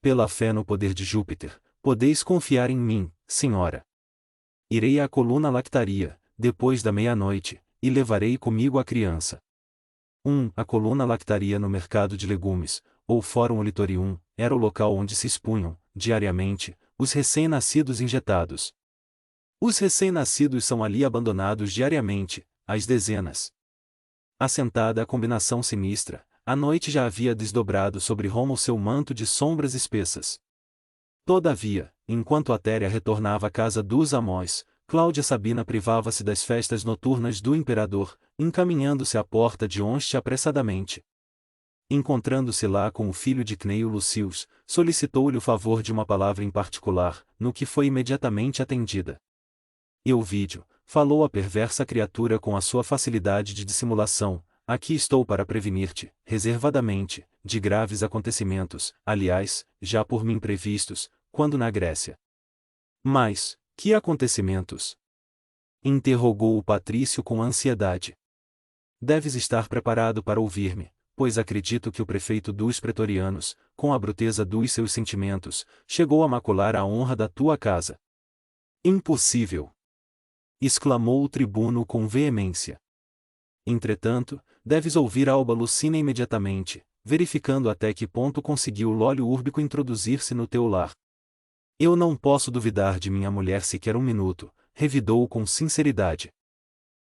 pela fé no poder de Júpiter, podeis confiar em mim, senhora. Irei à coluna lactaria, depois da meia-noite, e levarei comigo a criança. A coluna lactaria no mercado de legumes, ou Fórum Olitorium, era o local onde se expunham, diariamente, os recém-nascidos injetados. Os recém-nascidos são ali abandonados diariamente, às dezenas. Assentada a combinação sinistra, a noite já havia desdobrado sobre Roma seu manto de sombras espessas. Todavia, enquanto Atéria retornava à casa dos Amós, Cláudia Sabina privava-se das festas noturnas do imperador, encaminhando-se à porta de Onste apressadamente. Encontrando-se lá com o filho de Cneio Lucius, solicitou-lhe o favor de uma palavra em particular, no que foi imediatamente atendida. Euvídio, falou a perversa criatura com a sua facilidade de dissimulação, aqui estou para prevenir-te, reservadamente, de graves acontecimentos, aliás, já por mim previstos, quando na Grécia. Mas, que acontecimentos? Interrogou o patrício com ansiedade. Deves estar preparado para ouvir-me, pois acredito que o prefeito dos pretorianos, com a bruteza dos seus sentimentos, chegou a macular a honra da tua casa. Impossível! Exclamou o tribuno com veemência. Entretanto, deves ouvir Alba Lucina imediatamente, verificando até que ponto conseguiu Lólio Úrbico introduzir-se no teu lar. Eu não posso duvidar de minha mulher sequer um minuto, revidou com sinceridade.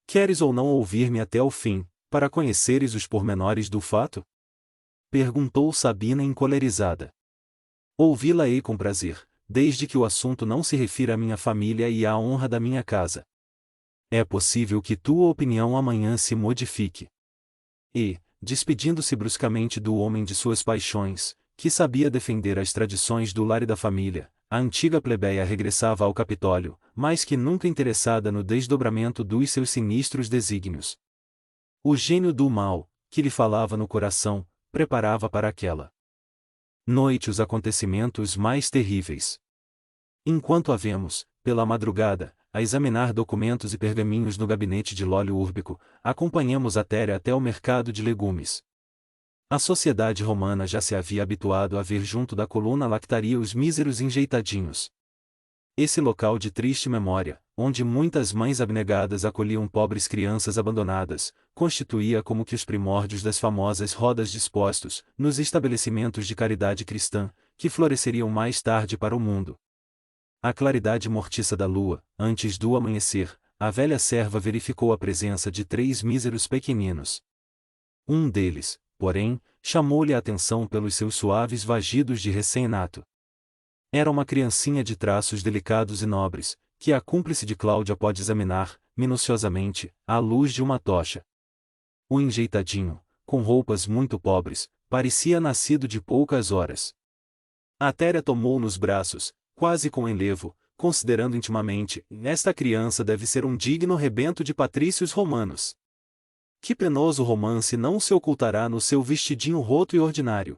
Queres ou não ouvir-me até o fim, para conheceres os pormenores do fato? Perguntou Sabina encolerizada. Ouvi-la-ei com prazer, desde que o assunto não se refira à minha família e à honra da minha casa. É possível que tua opinião amanhã se modifique. E, despedindo-se bruscamente do homem de suas paixões, que sabia defender as tradições do lar e da família, a antiga plebeia regressava ao Capitólio, mais que nunca interessada no desdobramento dos seus sinistros desígnios. O gênio do mal, que lhe falava no coração, preparava para aquela noite os acontecimentos mais terríveis. Enquanto a vemos, pela madrugada, a examinar documentos e pergaminhos no gabinete de Lólio Úrbico, acompanhamos Atéria até o mercado de legumes. A sociedade romana já se havia habituado a ver junto da coluna lactaria os míseros enjeitadinhos. Esse local de triste memória, onde muitas mães abnegadas acolhiam pobres crianças abandonadas, constituía como que os primórdios das famosas rodas dispostos, nos estabelecimentos de caridade cristã, que floresceriam mais tarde para o mundo. À claridade mortiça da lua, antes do amanhecer, a velha serva verificou a presença de 3 míseros pequeninos. Um deles, porém, chamou-lhe a atenção pelos seus suaves vagidos de recém-nato. Era uma criancinha de traços delicados e nobres, que a cúmplice de Cláudia pode examinar, minuciosamente, à luz de uma tocha. O enjeitadinho, com roupas muito pobres, parecia nascido de poucas horas. Atéria tomou nos braços, quase com enlevo, considerando intimamente, esta criança deve ser um digno rebento de patrícios romanos. Que penoso romance não se ocultará no seu vestidinho roto e ordinário.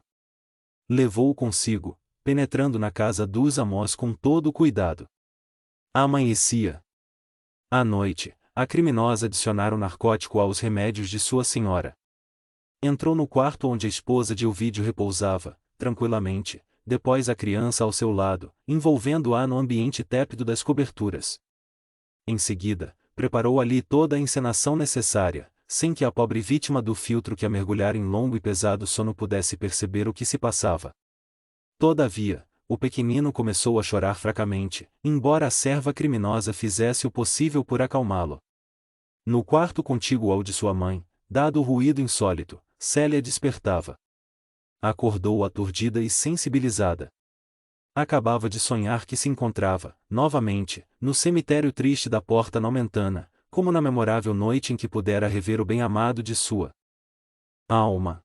Levou-o consigo, penetrando na casa dos Amós com todo o cuidado. Amanhecia. À noite, a criminosa adicionara o narcótico aos remédios de sua senhora. Entrou no quarto onde a esposa de Ovídio repousava, tranquilamente, depois a criança ao seu lado, envolvendo-a no ambiente tépido das coberturas. Em seguida, preparou ali toda a encenação necessária, sem que a pobre vítima do filtro que a mergulhara em longo e pesado sono pudesse perceber o que se passava. Todavia, o pequenino começou a chorar fracamente, embora a serva criminosa fizesse o possível por acalmá-lo. No quarto contíguo ao de sua mãe, dado o ruído insólito, Célia despertava. Acordou aturdida e sensibilizada. Acabava de sonhar que se encontrava, novamente, no cemitério triste da Porta Nomentana, como na memorável noite em que pudera rever o bem-amado de sua alma.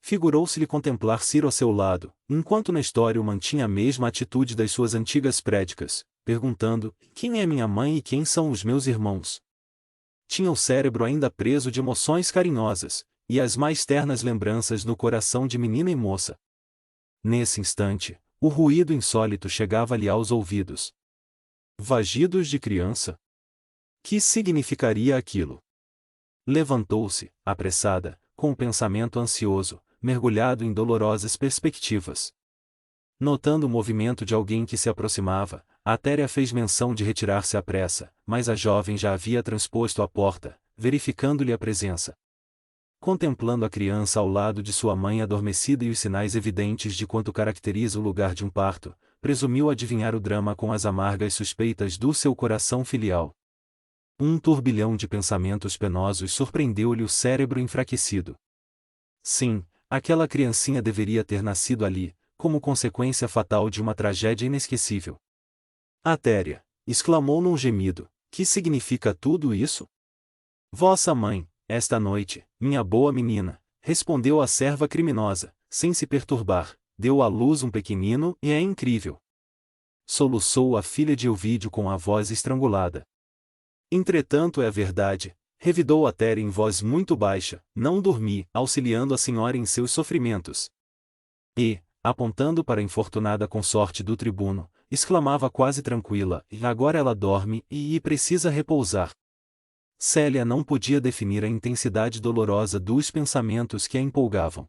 Figurou-se-lhe contemplar Ciro a seu lado, enquanto Nestório mantinha a mesma atitude das suas antigas prédicas, perguntando: quem é minha mãe e quem são os meus irmãos? Tinha o cérebro ainda preso de emoções carinhosas, e as mais ternas lembranças no coração de menina e moça. Nesse instante, o ruído insólito chegava-lhe aos ouvidos. Vagidos de criança? Que significaria aquilo? Levantou-se, apressada, com o pensamento ansioso, mergulhado em dolorosas perspectivas. Notando o movimento de alguém que se aproximava, Atéria fez menção de retirar-se à pressa, mas a jovem já havia transposto a porta, verificando-lhe a presença. Contemplando a criança ao lado de sua mãe adormecida e os sinais evidentes de quanto caracteriza o lugar de um parto, presumiu adivinhar o drama com as amargas suspeitas do seu coração filial. Um turbilhão de pensamentos penosos surpreendeu-lhe o cérebro enfraquecido. Sim, aquela criancinha deveria ter nascido ali, como consequência fatal de uma tragédia inesquecível. Atéria, exclamou num gemido, que significa tudo isso? Vossa mãe, esta noite, minha boa menina, respondeu a serva criminosa, sem se perturbar, deu à luz um pequenino e é incrível. Soluçou a filha de Ovídio com a voz estrangulada. Entretanto é verdade, revidou Atéria em voz muito baixa, não dormi, auxiliando a senhora em seus sofrimentos. E, apontando para a infortunada consorte do tribuno, exclamava quase tranquila, e agora ela dorme e precisa repousar. Célia não podia definir a intensidade dolorosa dos pensamentos que a empolgavam.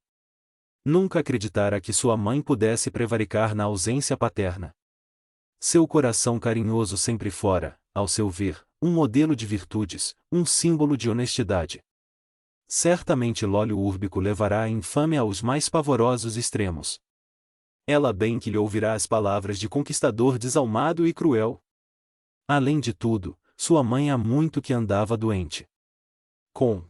Nunca acreditara que sua mãe pudesse prevaricar na ausência paterna. Seu coração carinhoso sempre fora, ao seu ver, um modelo de virtudes, um símbolo de honestidade. Certamente l'óleo úrbico levará a infâmia aos mais pavorosos extremos. Ela bem que lhe ouvirá as palavras de conquistador desalmado e cruel. Além de tudo, sua mãe há muito que andava doente. Com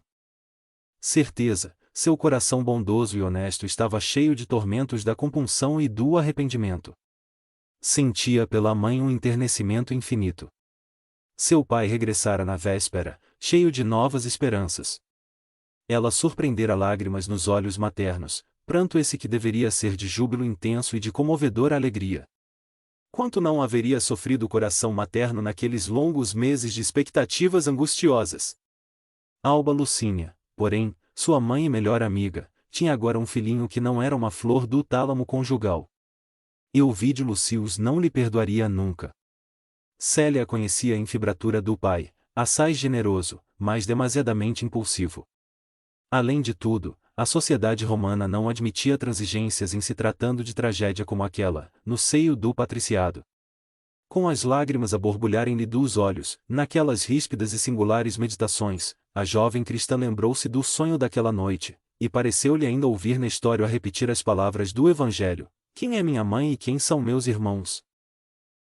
certeza, seu coração bondoso e honesto estava cheio de tormentos da compunção e do arrependimento. Sentia pela mãe um enternecimento infinito. Seu pai regressara na véspera, cheio de novas esperanças. Ela surpreendera lágrimas nos olhos maternos, pranto esse que deveria ser de júbilo intenso e de comovedora alegria. Quanto não haveria sofrido o coração materno naqueles longos meses de expectativas angustiosas? Alba Lucínia, porém, sua mãe e melhor amiga, tinha agora um filhinho que não era uma flor do tálamo conjugal. E Ovídio Lucius não lhe perdoaria nunca. Célia conhecia a infibratura do pai, assaz generoso, mas demasiadamente impulsivo. Além de tudo, a sociedade romana não admitia transigências em se tratando de tragédia como aquela, no seio do patriciado. Com as lágrimas a borbulharem-lhe dos olhos, naquelas ríspidas e singulares meditações, a jovem cristã lembrou-se do sonho daquela noite, e pareceu-lhe ainda ouvir Nestório a repetir as palavras do Evangelho: quem é minha mãe e quem são meus irmãos?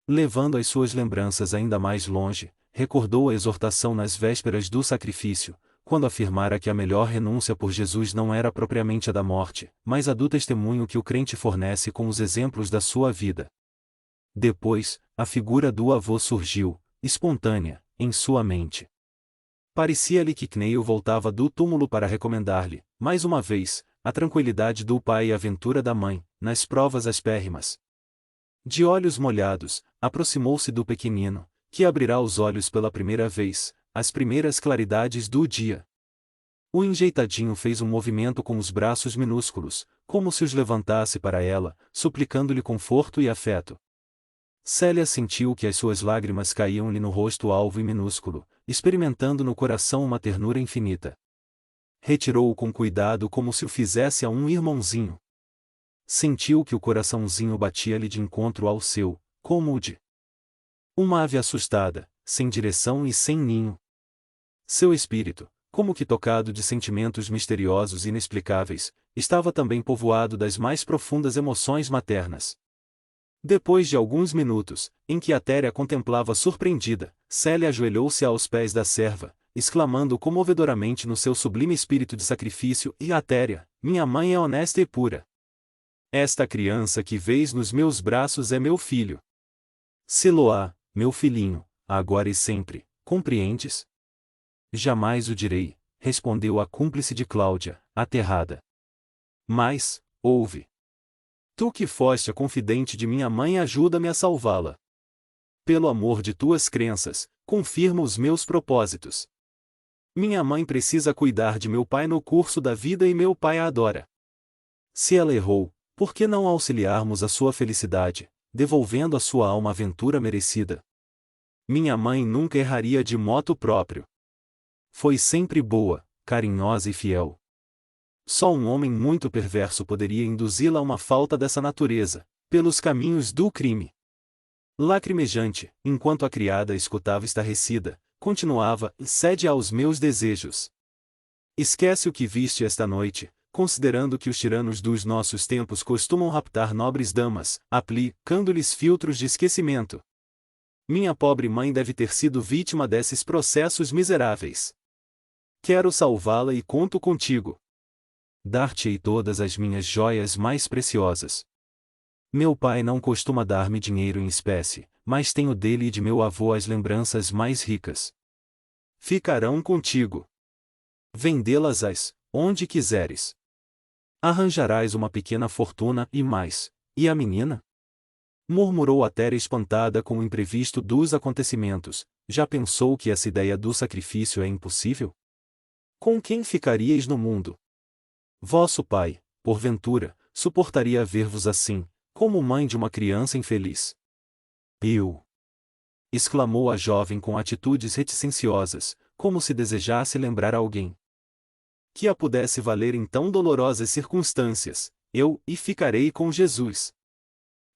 Levando as suas lembranças ainda mais longe, recordou a exortação nas vésperas do sacrifício, quando afirmara que a melhor renúncia por Jesus não era propriamente a da morte, mas a do testemunho que o crente fornece com os exemplos da sua vida. Depois, a figura do avô surgiu, espontânea, em sua mente. Parecia-lhe que Cneio voltava do túmulo para recomendar-lhe, mais uma vez, a tranquilidade do pai e a ventura da mãe, nas provas aspérrimas. De olhos molhados, aproximou-se do pequenino, que abrirá os olhos pela primeira vez, às primeiras claridades do dia. O enjeitadinho fez um movimento com os braços minúsculos, como se os levantasse para ela, suplicando-lhe conforto e afeto. Célia sentiu que as suas lágrimas caíam-lhe no rosto alvo e minúsculo, experimentando no coração uma ternura infinita. Retirou-o com cuidado como se o fizesse a um irmãozinho. Sentiu que o coraçãozinho batia-lhe de encontro ao seu, como o de uma ave assustada, sem direção e sem ninho. Seu espírito, como que tocado de sentimentos misteriosos e inexplicáveis, estava também povoado das mais profundas emoções maternas. Depois de alguns minutos, em que Atéria contemplava surpreendida, Célia ajoelhou-se aos pés da serva, exclamando comovedoramente no seu sublime espírito de sacrifício: e Atéria, minha mãe é honesta e pura. Esta criança que vês nos meus braços é meu filho. Siloá, meu filhinho, agora e sempre, compreendes? Jamais o direi, respondeu a cúmplice de Cláudia, aterrada. Mas, ouve. Tu que foste a confidente de minha mãe, ajuda-me a salvá-la. Pelo amor de tuas crenças, confirma os meus propósitos. Minha mãe precisa cuidar de meu pai no curso da vida e meu pai a adora. Se ela errou, por que não auxiliarmos a sua felicidade, devolvendo à sua alma a ventura merecida? Minha mãe nunca erraria de moto próprio. Foi sempre boa, carinhosa e fiel. Só um homem muito perverso poderia induzi-la a uma falta dessa natureza, pelos caminhos do crime. Lacrimejante, enquanto a criada escutava estarrecida, continuava: cede aos meus desejos. Esquece o que viste esta noite, considerando que os tiranos dos nossos tempos costumam raptar nobres damas, aplicando-lhes filtros de esquecimento. Minha pobre mãe deve ter sido vítima desses processos miseráveis. Quero salvá-la e conto contigo. Dar-te-ei todas as minhas joias mais preciosas. Meu pai não costuma dar-me dinheiro em espécie, mas tenho dele e de meu avô as lembranças mais ricas. Ficarão contigo. Vendê-las onde quiseres. Arranjarás uma pequena fortuna e mais. E a menina? Murmurou Atéria espantada com o imprevisto dos acontecimentos. Já pensou que essa ideia do sacrifício é impossível? Com quem ficaríeis no mundo? Vosso pai, porventura, suportaria ver-vos assim, como mãe de uma criança infeliz? Eu! Exclamou a jovem com atitudes reticenciosas, como se desejasse lembrar alguém que a pudesse valer em tão dolorosas circunstâncias. Eu ficarei com Jesus.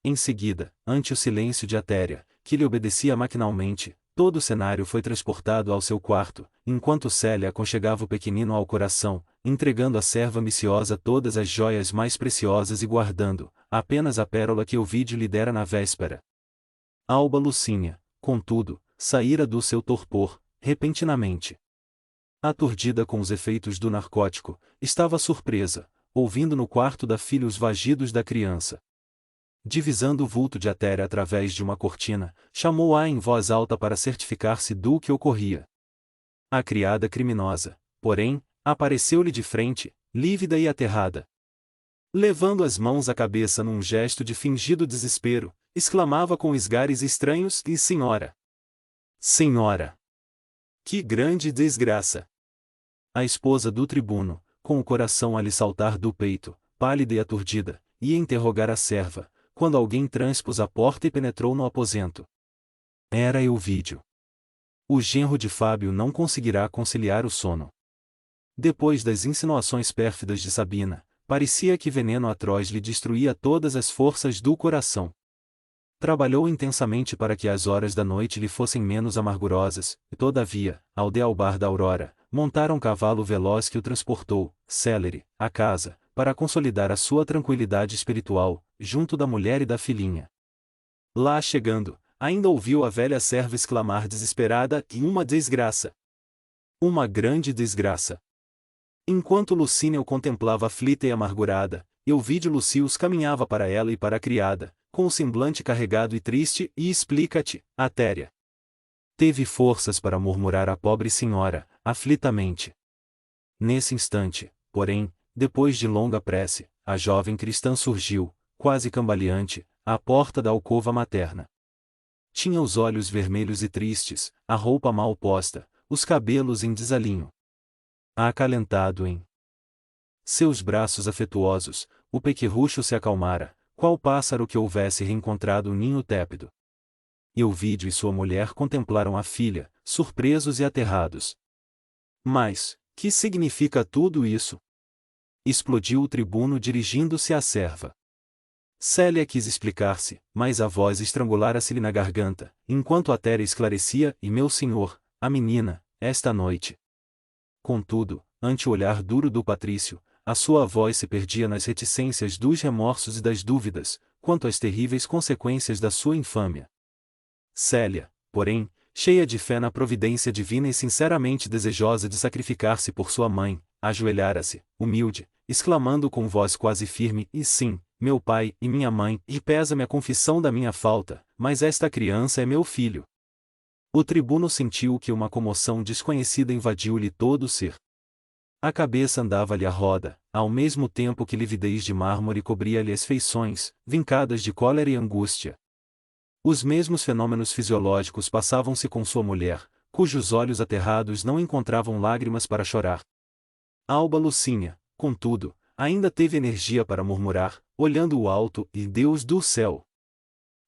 Em seguida, ante o silêncio de Atéria, que lhe obedecia maquinalmente, todo o cenário foi transportado ao seu quarto, enquanto Célia aconchegava o pequenino ao coração, entregando à serva ambiciosa todas as joias mais preciosas e guardando apenas a pérola que Ovídio lhe dera na véspera. Alba Lucínia, contudo, saíra do seu torpor, repentinamente. Aturdida com os efeitos do narcótico, estava surpresa, ouvindo no quarto da filha os vagidos da criança. Divisando o vulto de Atéria através de uma cortina, chamou-a em voz alta para certificar-se do que ocorria. A criada criminosa, porém, apareceu-lhe de frente, lívida e aterrada. Levando as mãos à cabeça num gesto de fingido desespero, exclamava com esgares estranhos: "E senhora! Senhora! Que grande desgraça!" A esposa do tribuno, com o coração a lhe saltar do peito, pálida e aturdida, ia interrogar a serva, quando alguém transpôs a porta e penetrou no aposento. Era Elvídio. O genro de Fábio não conseguirá conciliar o sono. Depois das insinuações pérfidas de Sabina, parecia que veneno atroz lhe destruía todas as forças do coração. Trabalhou intensamente para que as horas da noite lhe fossem menos amargurosas, e todavia, ao dealbar da aurora, montara um cavalo veloz que o transportou, célere, à casa, para consolidar a sua tranquilidade espiritual, junto da mulher e da filhinha. Lá chegando, ainda ouviu a velha serva exclamar desesperada: "E uma desgraça! Uma grande desgraça!" Enquanto Lucínia o contemplava aflita e amargurada, Elvídio Lucius caminhava para ela e para a criada, com o semblante carregado e triste: "E explica-te, Atéria." Teve forças para murmurar a pobre senhora, aflitamente. Nesse instante, porém, depois de longa prece, a jovem cristã surgiu, quase cambaleante, à porta da alcova materna. Tinha os olhos vermelhos e tristes, a roupa mal posta, os cabelos em desalinho. Acalentado em seus braços afetuosos, o pequerrucho se acalmara, qual pássaro que houvesse reencontrado o ninho tépido. Elvídio e sua mulher contemplaram a filha, surpresos e aterrados. "Mas, que significa tudo isso?" explodiu o tribuno dirigindo-se à serva. Célia quis explicar-se, mas a voz estrangulara-se-lhe na garganta, enquanto Atéria esclarecia: "E meu senhor, a menina, esta noite." Contudo, ante o olhar duro do patrício, a sua voz se perdia nas reticências dos remorsos e das dúvidas, quanto às terríveis consequências da sua infâmia. Célia, porém, cheia de fé na providência divina e sinceramente desejosa de sacrificar-se por sua mãe, ajoelhara-se, humilde, exclamando com voz quase firme: "E sim, meu pai e minha mãe, e pesa-me a confissão da minha falta, mas esta criança é meu filho." O tribuno sentiu que uma comoção desconhecida invadiu-lhe todo o ser. A cabeça andava-lhe à roda, ao mesmo tempo que lividez de mármore cobria-lhe as feições, vincadas de cólera e angústia. Os mesmos fenômenos fisiológicos passavam-se com sua mulher, cujos olhos aterrados não encontravam lágrimas para chorar. Alba Lucínia, contudo, ainda teve energia para murmurar, olhando o alto: "E Deus do céu."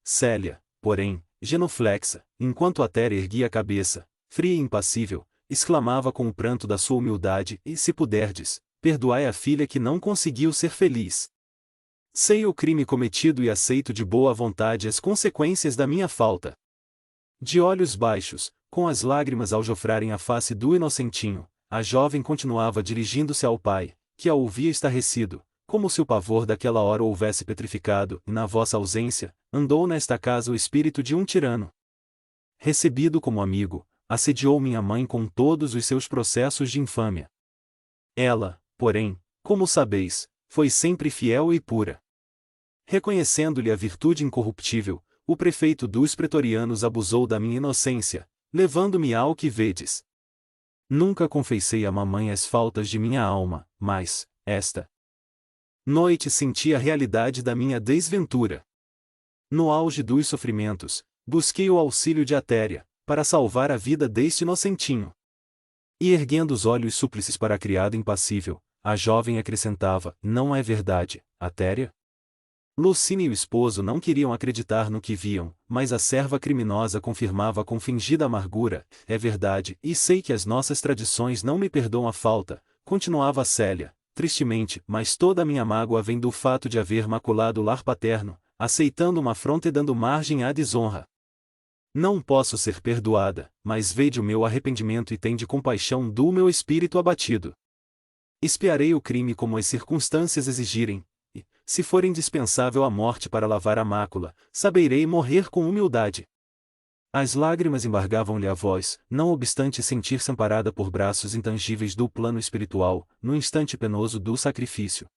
Célia, porém, genuflexa, enquanto Atéria erguia a cabeça, fria e impassível, exclamava com o pranto da sua humildade: "E se puderdes, perdoai a filha que não conseguiu ser feliz." Sei o crime cometido e aceito de boa vontade as consequências da minha falta. De olhos baixos, com as lágrimas aljofrarem a face do inocentinho, a jovem continuava dirigindo-se ao pai, que a ouvia estarrecido, como se o pavor daquela hora o houvesse petrificado, e na vossa ausência, andou nesta casa o espírito de um tirano. Recebido como amigo, assediou minha mãe com todos os seus processos de infâmia. Ela, porém, como sabeis, foi sempre fiel e pura. Reconhecendo-lhe a virtude incorruptível, o prefeito dos pretorianos abusou da minha inocência, levando-me ao que vedes. Nunca confessei a mamãe as faltas de minha alma, mas, esta noite senti a realidade da minha desventura. No auge dos sofrimentos, busquei o auxílio de Atéria, para salvar a vida deste inocentinho. E erguendo os olhos súplices para a criada impassível, a jovem acrescentava: não é verdade, Atéria? Lucina e o esposo não queriam acreditar no que viam, mas a serva criminosa confirmava com fingida amargura: é verdade, e sei que as nossas tradições não me perdoam a falta, continuava Célia, tristemente, mas toda a minha mágoa vem do fato de haver maculado o lar paterno, aceitando uma afronta e dando margem à desonra. Não posso ser perdoada, mas vede o meu arrependimento e tende compaixão do meu espírito abatido. Expiarei o crime como as circunstâncias exigirem, e, se for indispensável a morte para lavar a mácula, saberei morrer com humildade. As lágrimas embargavam-lhe a voz, não obstante sentir-se amparada por braços intangíveis do plano espiritual, no instante penoso do sacrifício.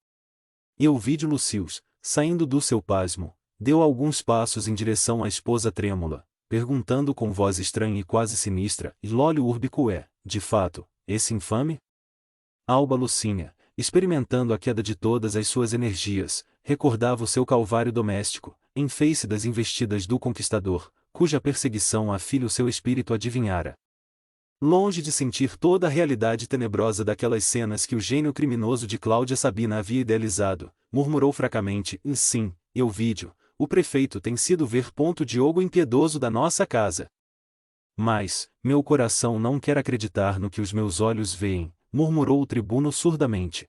E Ovídio Lucius, saindo do seu pasmo, deu alguns passos em direção à esposa trêmula, perguntando com voz estranha e quase sinistra: Lólio Urbico é, de fato, esse infame? Alba Lucínia, experimentando a queda de todas as suas energias, recordava o seu calvário doméstico, em face das investidas do conquistador, cuja perseguição a filho seu espírito adivinhara. Longe de sentir toda a realidade tenebrosa daquelas cenas que o gênio criminoso de Cláudia Sabina havia idealizado, murmurou fracamente: sim, Euvídio, o prefeito tem sido ver ponto Diogo impiedoso da nossa casa. Mas, meu coração não quer acreditar no que os meus olhos veem, murmurou o tribuno surdamente.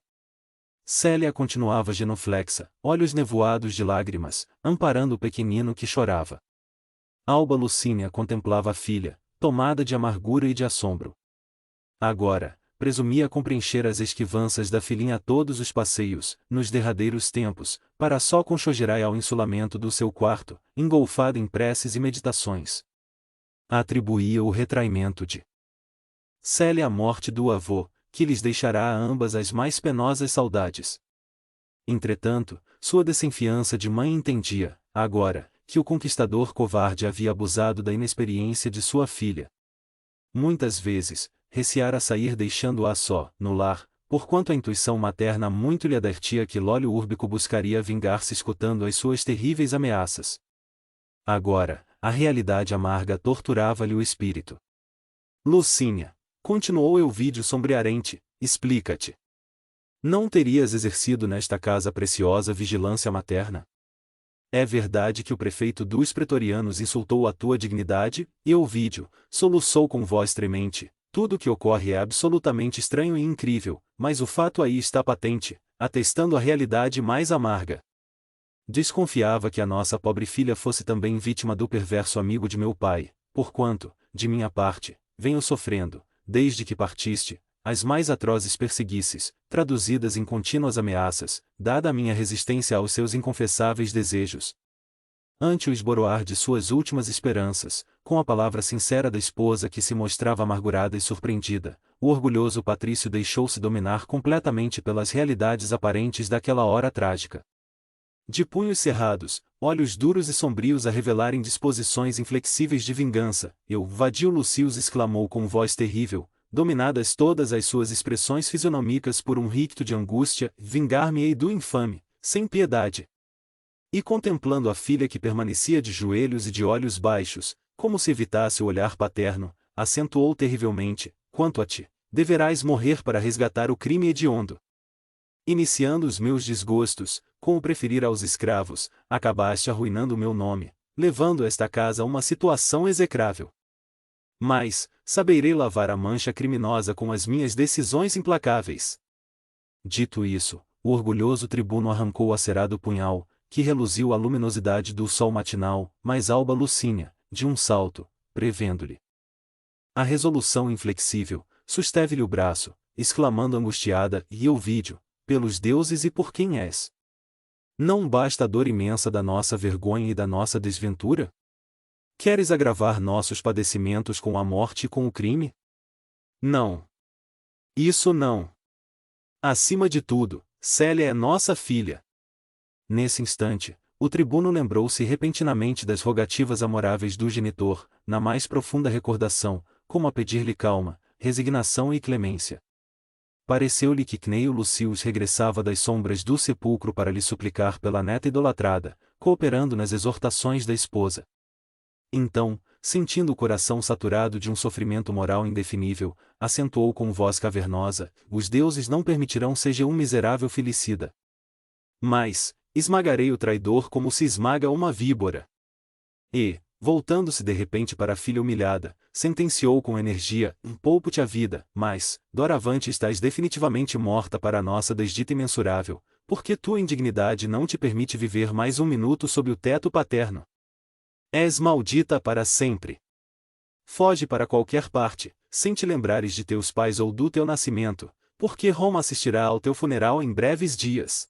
Célia continuava genuflexa, olhos nevoados de lágrimas, amparando o pequenino que chorava. Alba Lucínia contemplava a filha, tomada de amargura e de assombro. Agora, presumia compreender as esquivanças da filhinha a todos os passeios, nos derradeiros tempos, para só conchogerar ao insulamento do seu quarto, engolfada em preces e meditações. Atribuía o retraimento de Célia à morte do avô, que lhes deixará a ambas as mais penosas saudades. Entretanto, sua desconfiança de mãe entendia, agora, que o conquistador covarde havia abusado da inexperiência de sua filha. Muitas vezes, receara sair deixando-a só, no lar, porquanto a intuição materna muito lhe advertia que Lólio Urbico buscaria vingar-se escutando as suas terríveis ameaças. Agora, a realidade amarga torturava-lhe o espírito. Lucínia, continuou Euvídio sombrearente, explica-te. Não terias exercido nesta casa preciosa vigilância materna? É verdade que o prefeito dos pretorianos insultou a tua dignidade, e Euvídio soluçou com voz tremente: tudo o que ocorre é absolutamente estranho e incrível, mas o fato aí está patente, atestando a realidade mais amarga. Desconfiava que a nossa pobre filha fosse também vítima do perverso amigo de meu pai, porquanto, de minha parte, venho sofrendo, desde que partiste, as mais atrozes perseguices, traduzidas em contínuas ameaças, dada a minha resistência aos seus inconfessáveis desejos. Ante o esboroar de suas últimas esperanças, com a palavra sincera da esposa que se mostrava amargurada e surpreendida, o orgulhoso patrício deixou-se dominar completamente pelas realidades aparentes daquela hora trágica. De punhos cerrados, olhos duros e sombrios a revelarem disposições inflexíveis de vingança, Vadio Lucius exclamou com voz terrível, dominadas todas as suas expressões fisionômicas por um ricto de angústia: vingar-me-ei do infame, sem piedade. E contemplando a filha que permanecia de joelhos e de olhos baixos, como se evitasse o olhar paterno, acentuou terrivelmente: quanto a ti, deverás morrer para resgatar o crime hediondo. Iniciando os meus desgostos, com o preferir aos escravos, acabaste arruinando o meu nome, levando esta casa a uma situação execrável. Mas, saberei lavar a mancha criminosa com as minhas decisões implacáveis. Dito isso, o orgulhoso tribuno arrancou o acerado punhal, que reluziu à luminosidade do sol matinal, mas Alba Lucínia, de um salto, prevendo-lhe a resolução inflexível, susteve-lhe o braço, exclamando angustiada: e Ovídio, pelos deuses e por quem és? Não basta a dor imensa da nossa vergonha e da nossa desventura? Queres agravar nossos padecimentos com a morte e com o crime? Não. Isso não. Acima de tudo, Célia é nossa filha. Nesse instante, o tribuno lembrou-se repentinamente das rogativas amoráveis do genitor, na mais profunda recordação, como a pedir-lhe calma, resignação e clemência. Pareceu-lhe que Cneio Lucius regressava das sombras do sepulcro para lhe suplicar pela neta idolatrada, cooperando nas exortações da esposa. Então, sentindo o coração saturado de um sofrimento moral indefinível, acentuou com voz cavernosa: os deuses não permitirão seja um miserável filicida. Mas, esmagarei o traidor como se esmaga uma víbora. E, voltando-se de repente para a filha humilhada, sentenciou com energia: poupo-te a vida, mas, doravante estás definitivamente morta para a nossa desdita imensurável, porque tua indignidade não te permite viver mais um minuto sob o teto paterno. És maldita para sempre. Foge para qualquer parte, sem te lembrares de teus pais ou do teu nascimento, porque Roma assistirá ao teu funeral em breves dias.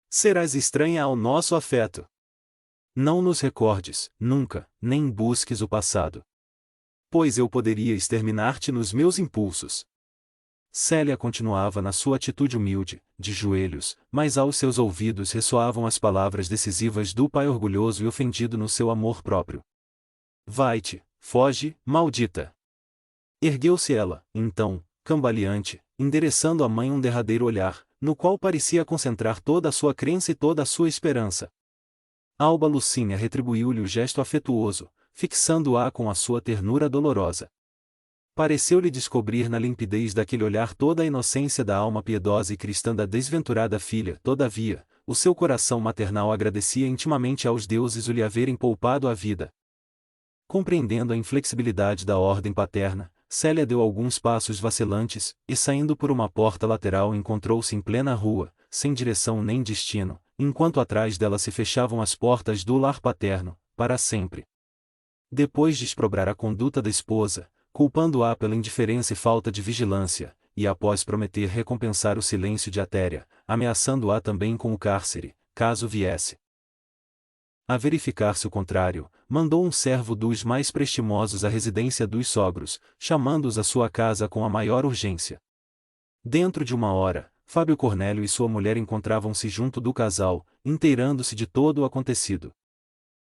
Serás estranha ao nosso afeto. Não nos recordes, nunca, nem busques o passado. Pois eu poderia exterminar-te nos meus impulsos. Célia continuava na sua atitude humilde, de joelhos, mas aos seus ouvidos ressoavam as palavras decisivas do pai orgulhoso e ofendido no seu amor próprio. Vai-te, foge, maldita! Ergueu-se ela, então, cambaleante, endereçando à mãe um derradeiro olhar, no qual parecia concentrar toda a sua crença e toda a sua esperança. Alba Lucínia retribuiu-lhe o gesto afetuoso, fixando-a com a sua ternura dolorosa. Pareceu-lhe descobrir na limpidez daquele olhar toda a inocência da alma piedosa e cristã da desventurada filha. Todavia, o seu coração maternal agradecia intimamente aos deuses o lhe haverem poupado a vida. Compreendendo a inflexibilidade da ordem paterna, Célia deu alguns passos vacilantes, e saindo por uma porta lateral encontrou-se em plena rua, sem direção nem destino, enquanto atrás dela se fechavam as portas do lar paterno, para sempre. Depois de exprobrar a conduta da esposa, culpando-a pela indiferença e falta de vigilância, e após prometer recompensar o silêncio de Atéria, ameaçando-a também com o cárcere, caso viesse a verificar-se o contrário, mandou um servo dos mais prestimosos à residência dos sogros, chamando-os à sua casa com a maior urgência. Dentro de uma hora, Fábio Cornélio e sua mulher encontravam-se junto do casal, inteirando-se de todo o acontecido.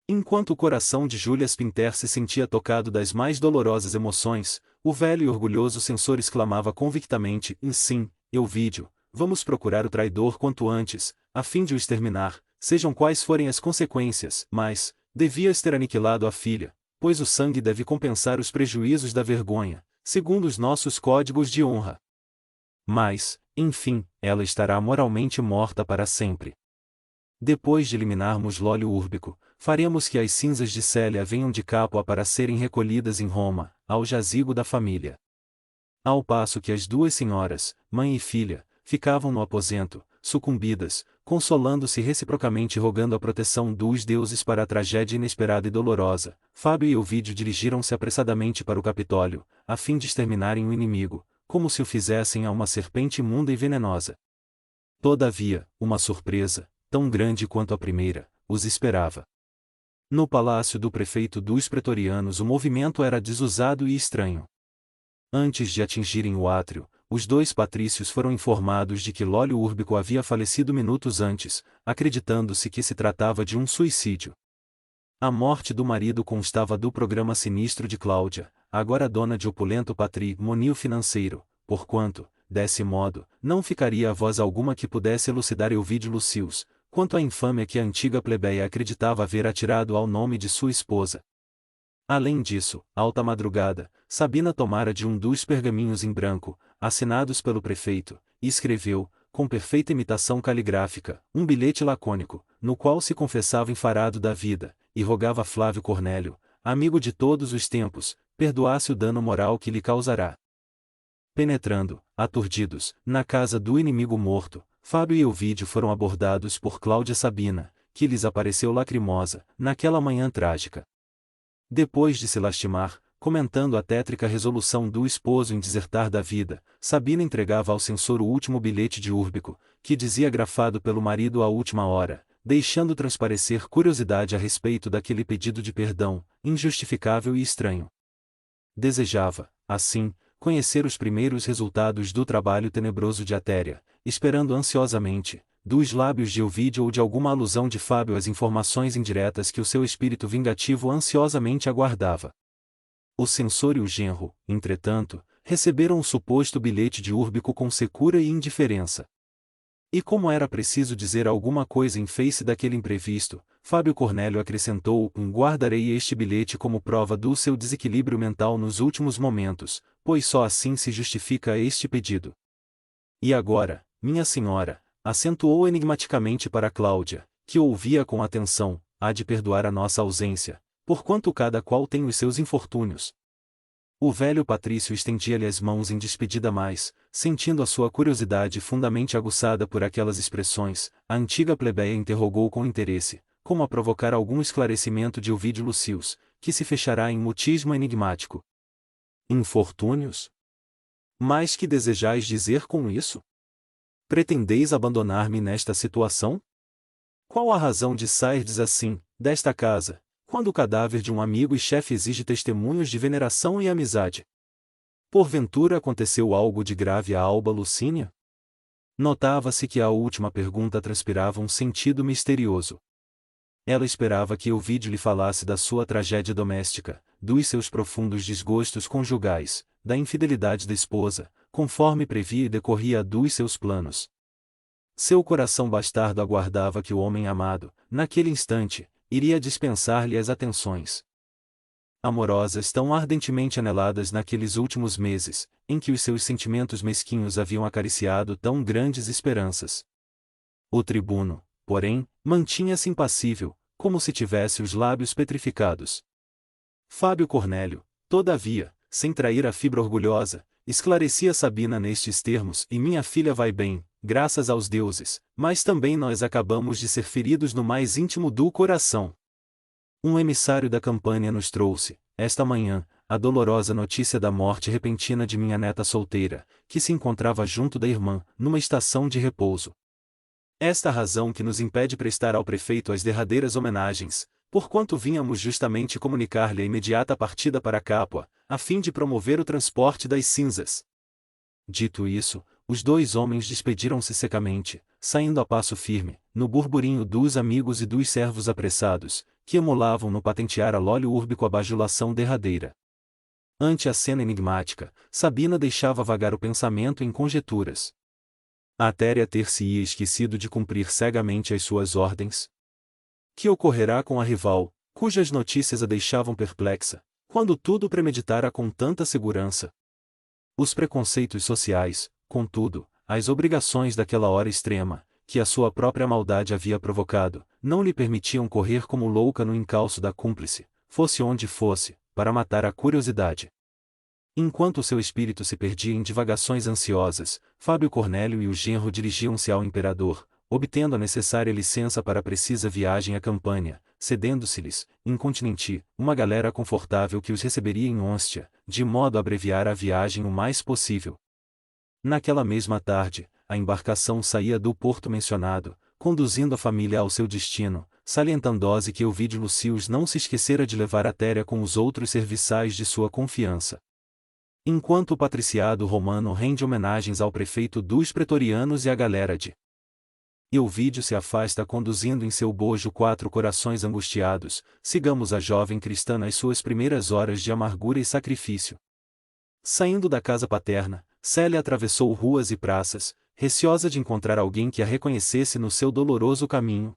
Enquanto o coração de Júlia Spinter se sentia tocado das mais dolorosas emoções, o velho e orgulhoso censor exclamava convictamente: sim, Euvídio, vamos procurar o traidor quanto antes, a fim de o exterminar, sejam quais forem as consequências. Mas, devias ter aniquilado a filha, pois o sangue deve compensar os prejuízos da vergonha, segundo os nossos códigos de honra. Mas, enfim, ela estará moralmente morta para sempre. Depois de eliminarmos l'óleo úrbico, faremos que as cinzas de Célia venham de Capua para serem recolhidas em Roma, ao jazigo da família. Ao passo que as duas senhoras, mãe e filha, ficavam no aposento, sucumbidas, consolando-se reciprocamente e rogando a proteção dos deuses para a tragédia inesperada e dolorosa, Fábio e Ovídio dirigiram-se apressadamente para o Capitólio, a fim de exterminarem o inimigo, como se o fizessem a uma serpente imunda e venenosa. Todavia, uma surpresa, tão grande quanto a primeira, os esperava. No palácio do prefeito dos pretorianos o movimento era desusado e estranho. Antes de atingirem o átrio, os dois patrícios foram informados de que l'óleo úrbico havia falecido minutos antes, acreditando-se que se tratava de um suicídio. A morte do marido constava do programa sinistro de Cláudia, agora dona de opulento patrimônio financeiro, porquanto, desse modo, não ficaria voz alguma que pudesse elucidar Euvídio Lucius, quanto à infâmia que a antiga plebeia acreditava haver atirado ao nome de sua esposa. Além disso, alta madrugada, Sabina tomara de um dos pergaminhos em branco, assinados pelo prefeito, e escreveu, com perfeita imitação caligráfica, um bilhete lacônico, no qual se confessava enfarado da vida, e rogava a Flávio Cornélio, amigo de todos os tempos, perdoasse o dano moral que lhe causará. Penetrando, aturdidos, na casa do inimigo morto, Fábio e Ovídio foram abordados por Cláudia Sabina, que lhes apareceu lacrimosa, naquela manhã trágica. Depois de se lastimar, comentando a tétrica resolução do esposo em desertar da vida, Sabina entregava ao censor o último bilhete de Úrbico, que dizia grafado pelo marido à última hora, deixando transparecer curiosidade a respeito daquele pedido de perdão, injustificável e estranho. Desejava, assim, conhecer os primeiros resultados do trabalho tenebroso de Atéria, esperando ansiosamente, dos lábios de Ovídio ou de alguma alusão de Fábio às informações indiretas que o seu espírito vingativo ansiosamente aguardava. O censor e o genro, entretanto, receberam o suposto bilhete de Úrbico com secura e indiferença. E como era preciso dizer alguma coisa em face daquele imprevisto, Fábio Cornélio acrescentou: guardarei este bilhete como prova do seu desequilíbrio mental nos últimos momentos, pois só assim se justifica este pedido. E agora, minha senhora, acentuou enigmaticamente para Cláudia, que ouvia com atenção, há de perdoar a nossa ausência, porquanto cada qual tem os seus infortúnios. O velho patrício estendia-lhe as mãos em despedida, mas, sentindo a sua curiosidade fundamente aguçada por aquelas expressões, a antiga plebeia interrogou com interesse, como a provocar algum esclarecimento de Ovídio Lucius, que se fechará em mutismo enigmático. Infortúnios? Mas que desejais dizer com isso? Pretendeis abandonar-me nesta situação? Qual a razão de sairdes assim, desta casa, quando o cadáver de um amigo e chefe exige testemunhos de veneração e amizade? Porventura aconteceu algo de grave a Alba Lucínia? Notava-se que a última pergunta transpirava um sentido misterioso. Ela esperava que Ovídio lhe falasse da sua tragédia doméstica, dos seus profundos desgostos conjugais, da infidelidade da esposa, conforme previa e decorria dos seus planos. Seu coração bastardo aguardava que o homem amado, naquele instante, iria dispensar-lhe as atenções amorosas tão ardentemente aneladas naqueles últimos meses, em que os seus sentimentos mesquinhos haviam acariciado tão grandes esperanças. O tribuno, porém, mantinha-se impassível, como se tivesse os lábios petrificados. Fábio Cornélio, todavia, sem trair a fibra orgulhosa, esclarecia Sabina nestes termos: e minha filha vai bem, graças aos deuses, mas também nós acabamos de ser feridos no mais íntimo do coração. Um emissário da Campânia nos trouxe, esta manhã, a dolorosa notícia da morte repentina de minha neta solteira, que se encontrava junto da irmã, numa estação de repouso. Esta razão que nos impede prestar ao prefeito as derradeiras homenagens, porquanto vínhamos justamente comunicar-lhe a imediata partida para Capua, a fim de promover o transporte das cinzas. Dito isso, os dois homens despediram-se secamente, saindo a passo firme, no burburinho dos amigos e dos servos apressados, que emulavam no patentear a lóleo úrbico a bajulação derradeira. Ante a cena enigmática, Sabina deixava vagar o pensamento em conjeturas. A Atéria ter-se-ia esquecido de cumprir cegamente as suas ordens? Que ocorrerá com a rival, cujas notícias a deixavam perplexa, quando tudo premeditara com tanta segurança? Os preconceitos sociais, contudo, as obrigações daquela hora extrema, que a sua própria maldade havia provocado, não lhe permitiam correr como louca no encalço da cúmplice, fosse onde fosse, para matar a curiosidade. Enquanto seu espírito se perdia em divagações ansiosas, Fábio Cornélio e o genro dirigiam-se ao imperador, obtendo a necessária licença para a precisa viagem à Campânia, cedendo-se-lhes, incontinenti, uma galera confortável que os receberia em Hóstia, de modo a abreviar a viagem o mais possível. Naquela mesma tarde, a embarcação saía do porto mencionado, conduzindo a família ao seu destino, salientando-se que Ovídio Lucius não se esquecera de levar Atéria com os outros serviçais de sua confiança. Enquanto o patriciado romano rende homenagens ao prefeito dos pretorianos e à galera de Ovídio se afasta conduzindo em seu bojo 4 corações angustiados, sigamos a jovem cristã nas suas primeiras horas de amargura e sacrifício. Saindo da casa paterna, Célia atravessou ruas e praças, receosa de encontrar alguém que a reconhecesse no seu doloroso caminho.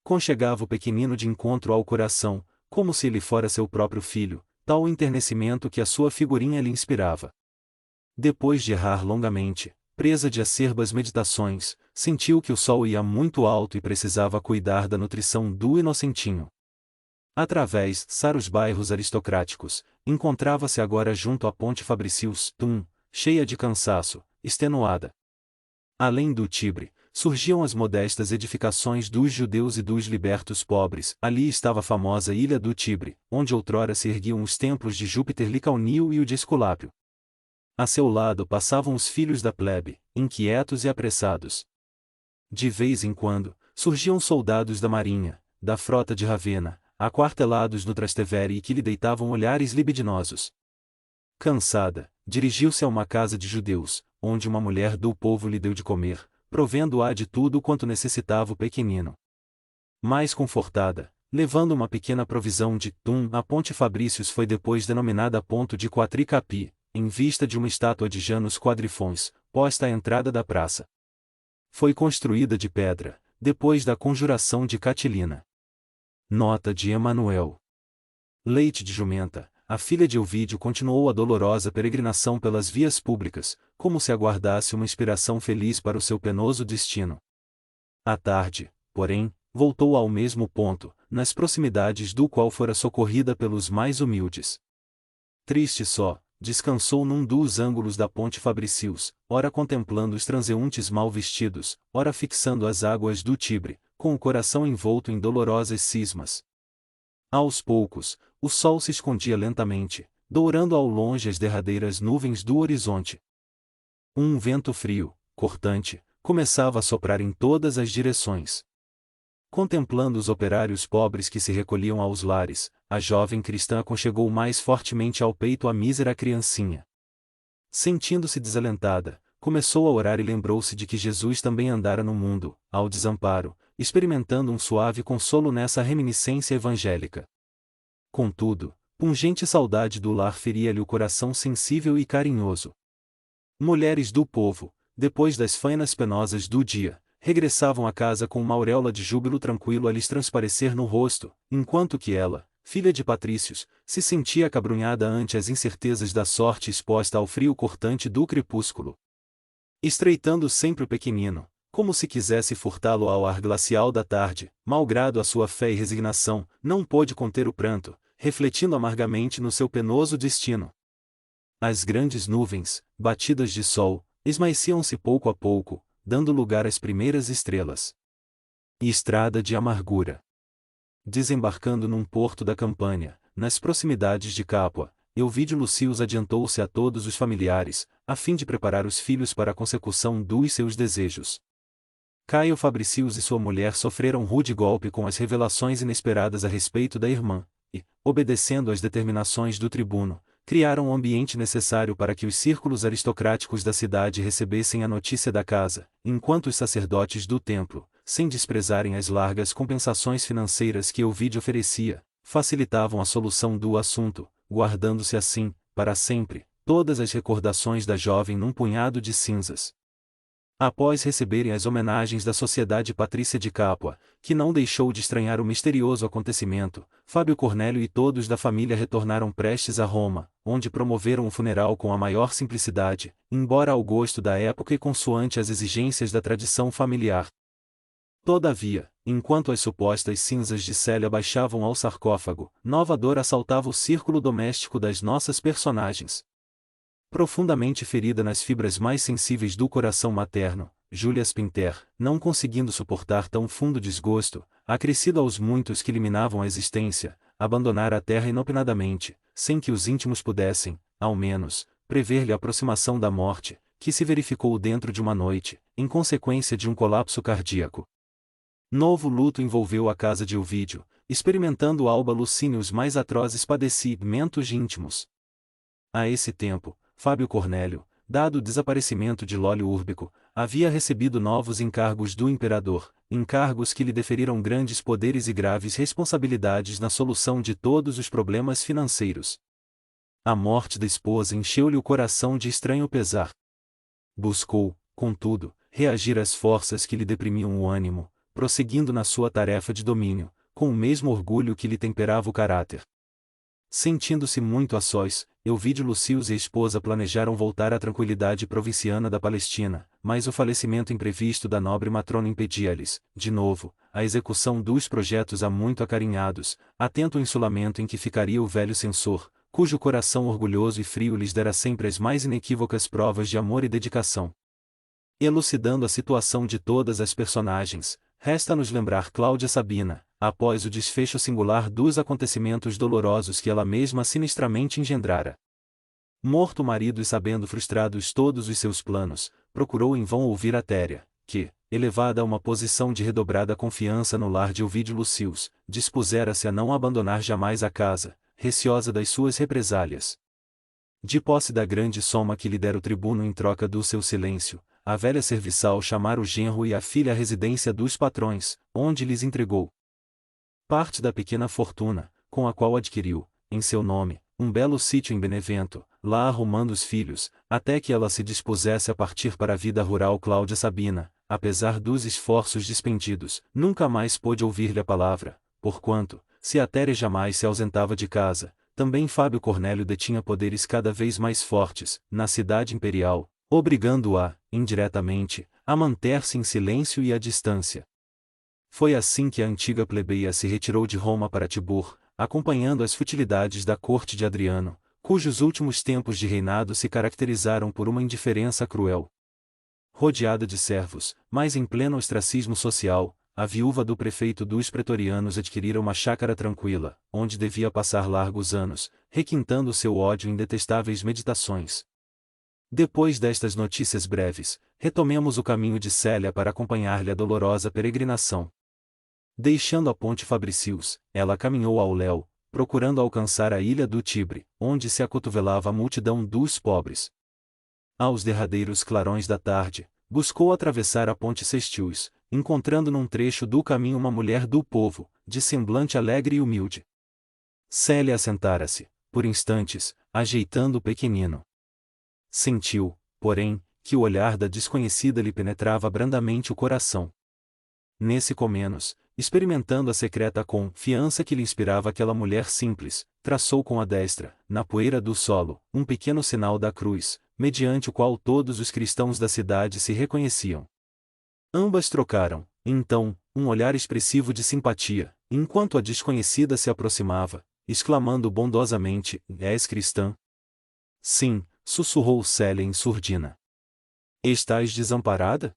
Conchegava o pequenino de encontro ao coração, como se ele fora seu próprio filho, tal o enternecimento que a sua figurinha lhe inspirava. Depois de errar longamente, presa de acerbas meditações, sentiu que o sol ia muito alto e precisava cuidar da nutrição do inocentinho. Através os bairros aristocráticos, encontrava-se agora junto à ponte Fabricius Tum, cheia de cansaço, extenuada. Além do Tibre, surgiam as modestas edificações dos judeus e dos libertos pobres. Ali estava a famosa ilha do Tibre, onde outrora se erguiam os templos de Júpiter Licaonio e o de Esculápio. A seu lado passavam os filhos da plebe, inquietos e apressados. De vez em quando, surgiam soldados da marinha, da frota de Ravenna, aquartelados no Trastevere e que lhe deitavam olhares libidinosos. Cansada, dirigiu-se a uma casa de judeus, onde uma mulher do povo lhe deu de comer, provendo-a de tudo quanto necessitava o pequenino. Mais confortada, levando uma pequena provisão de tum, a Ponte Fabricius foi depois denominada Ponto de Quatricapi, em vista de uma estátua de Janus Quadrifões, posta à entrada da praça. Foi construída de pedra, depois da conjuração de Catilina. Nota de Emanuel. Leite de jumenta, a filha de Ovídio continuou a dolorosa peregrinação pelas vias públicas, como se aguardasse uma inspiração feliz para o seu penoso destino. À tarde, porém, voltou ao mesmo ponto, nas proximidades do qual fora socorrida pelos mais humildes. Triste só, descansou num dos ângulos da Ponte Fabricius, ora contemplando os transeuntes mal vestidos, ora fixando as águas do Tibre, com o coração envolto em dolorosas cismas. Aos poucos, o sol se escondia lentamente, dourando ao longe as derradeiras nuvens do horizonte. Um vento frio, cortante, começava a soprar em todas as direções. Contemplando os operários pobres que se recolhiam aos lares, a jovem cristã aconchegou mais fortemente ao peito a mísera criancinha. Sentindo-se desalentada, começou a orar e lembrou-se de que Jesus também andara no mundo, ao desamparo, experimentando um suave consolo nessa reminiscência evangélica. Contudo, pungente saudade do lar feria-lhe o coração sensível e carinhoso. Mulheres do povo, depois das fainas penosas do dia, regressavam a casa com uma auréola de júbilo tranquilo a lhes transparecer no rosto, enquanto que ela, filha de patrícios, se sentia acabrunhada ante as incertezas da sorte exposta ao frio cortante do crepúsculo. Estreitando sempre o pequenino, como se quisesse furtá-lo ao ar glacial da tarde, malgrado a sua fé e resignação, não pôde conter o pranto, refletindo amargamente no seu penoso destino. As grandes nuvens, batidas de sol, esmaeciam-se pouco a pouco, dando lugar às primeiras estrelas. Estrada de amargura. Desembarcando num porto da Campânia, nas proximidades de Capua, Elvídio Lucius adiantou-se a todos os familiares, a fim de preparar os filhos para a consecução dos seus desejos. Caio Fabricius e sua mulher sofreram rude golpe com as revelações inesperadas a respeito da irmã, e, obedecendo às determinações do tribuno, criaram o ambiente necessário para que os círculos aristocráticos da cidade recebessem a notícia da casa, enquanto os sacerdotes do templo, sem desprezarem as largas compensações financeiras que Elvídio oferecia, facilitavam a solução do assunto, guardando-se assim, para sempre, todas as recordações da jovem num punhado de cinzas. Após receberem as homenagens da sociedade patrícia de Capua, que não deixou de estranhar o misterioso acontecimento, Fábio Cornélio e todos da família retornaram prestes a Roma, onde promoveram o funeral com a maior simplicidade, embora ao gosto da época e consoante as exigências da tradição familiar. Todavia, enquanto as supostas cinzas de Célia baixavam ao sarcófago, nova dor assaltava o círculo doméstico das nossas personagens. Profundamente ferida nas fibras mais sensíveis do coração materno, Júlia Spinter, não conseguindo suportar tão fundo desgosto, acrescido aos muitos que lhe minavam a existência, abandonara a terra inopinadamente, sem que os íntimos pudessem, ao menos, prever-lhe a aproximação da morte, que se verificou dentro de uma noite, em consequência de um colapso cardíaco. Novo luto envolveu a casa de Elvídio, experimentando Alba Lucínia os mais atrozes padecimentos íntimos. A esse tempo, Fábio Cornélio, dado o desaparecimento de Lólio Úrbico, havia recebido novos encargos do imperador, encargos que lhe deferiram grandes poderes e graves responsabilidades na solução de todos os problemas financeiros. A morte da esposa encheu-lhe o coração de estranho pesar. Buscou, contudo, reagir às forças que lhe deprimiam o ânimo, prosseguindo na sua tarefa de domínio, com o mesmo orgulho que lhe temperava o caráter. Sentindo-se muito a sós, Elvídio Lucius e a esposa planejaram voltar à tranquilidade provinciana da Palestina, mas o falecimento imprevisto da nobre matrona impedia-lhes, de novo, a execução dos projetos há muito acarinhados, atento ao insulamento em que ficaria o velho censor, cujo coração orgulhoso e frio lhes dera sempre as mais inequívocas provas de amor e dedicação. Elucidando a situação de todas as personagens, resta-nos lembrar Cláudia Sabina, após o desfecho singular dos acontecimentos dolorosos que ela mesma sinistramente engendrara. Morto o marido e sabendo frustrados todos os seus planos, procurou em vão ouvir a Téria, que, elevada a uma posição de redobrada confiança no lar de Ovídio Lucius, dispusera-se a não abandonar jamais a casa, receosa das suas represálias. De posse da grande soma que lhe dera o tribuno em troca do seu silêncio, a velha serviçal chamara o genro e a filha à residência dos patrões, onde lhes entregou parte da pequena fortuna, com a qual adquiriu, em seu nome, um belo sítio em Benevento, lá arrumando os filhos, até que ela se dispusesse a partir para a vida rural. Cláudia Sabina, apesar dos esforços despendidos, nunca mais pôde ouvir-lhe a palavra, porquanto, se a Téria jamais se ausentava de casa, também Fábio Cornélio detinha poderes cada vez mais fortes, na cidade imperial, obrigando-a, indiretamente, a manter-se em silêncio e à distância. Foi assim que a antiga plebeia se retirou de Roma para Tibur, acompanhando as futilidades da corte de Adriano, cujos últimos tempos de reinado se caracterizaram por uma indiferença cruel. Rodeada de servos, mas em pleno ostracismo social, a viúva do prefeito dos pretorianos adquirira uma chácara tranquila, onde devia passar largos anos, requintando seu ódio em detestáveis meditações. Depois destas notícias breves, retomemos o caminho de Célia para acompanhar-lhe a dolorosa peregrinação. Deixando a ponte Fabricius, ela caminhou ao léu, procurando alcançar a ilha do Tibre, onde se acotovelava a multidão dos pobres. Aos derradeiros clarões da tarde, buscou atravessar a ponte Sestius, encontrando num trecho do caminho uma mulher do povo, de semblante alegre e humilde. Célia assentara-se, por instantes, ajeitando o pequenino. Sentiu, porém, que o olhar da desconhecida lhe penetrava brandamente o coração. Nesse comenos, experimentando a secreta confiança que lhe inspirava aquela mulher simples, traçou com a destra, na poeira do solo, um pequeno sinal da cruz, mediante o qual todos os cristãos da cidade se reconheciam. Ambas trocaram, então, um olhar expressivo de simpatia, enquanto a desconhecida se aproximava, exclamando bondosamente: "És cristã?" "Sim", sussurrou Célia em surdina. "Estás desamparada?"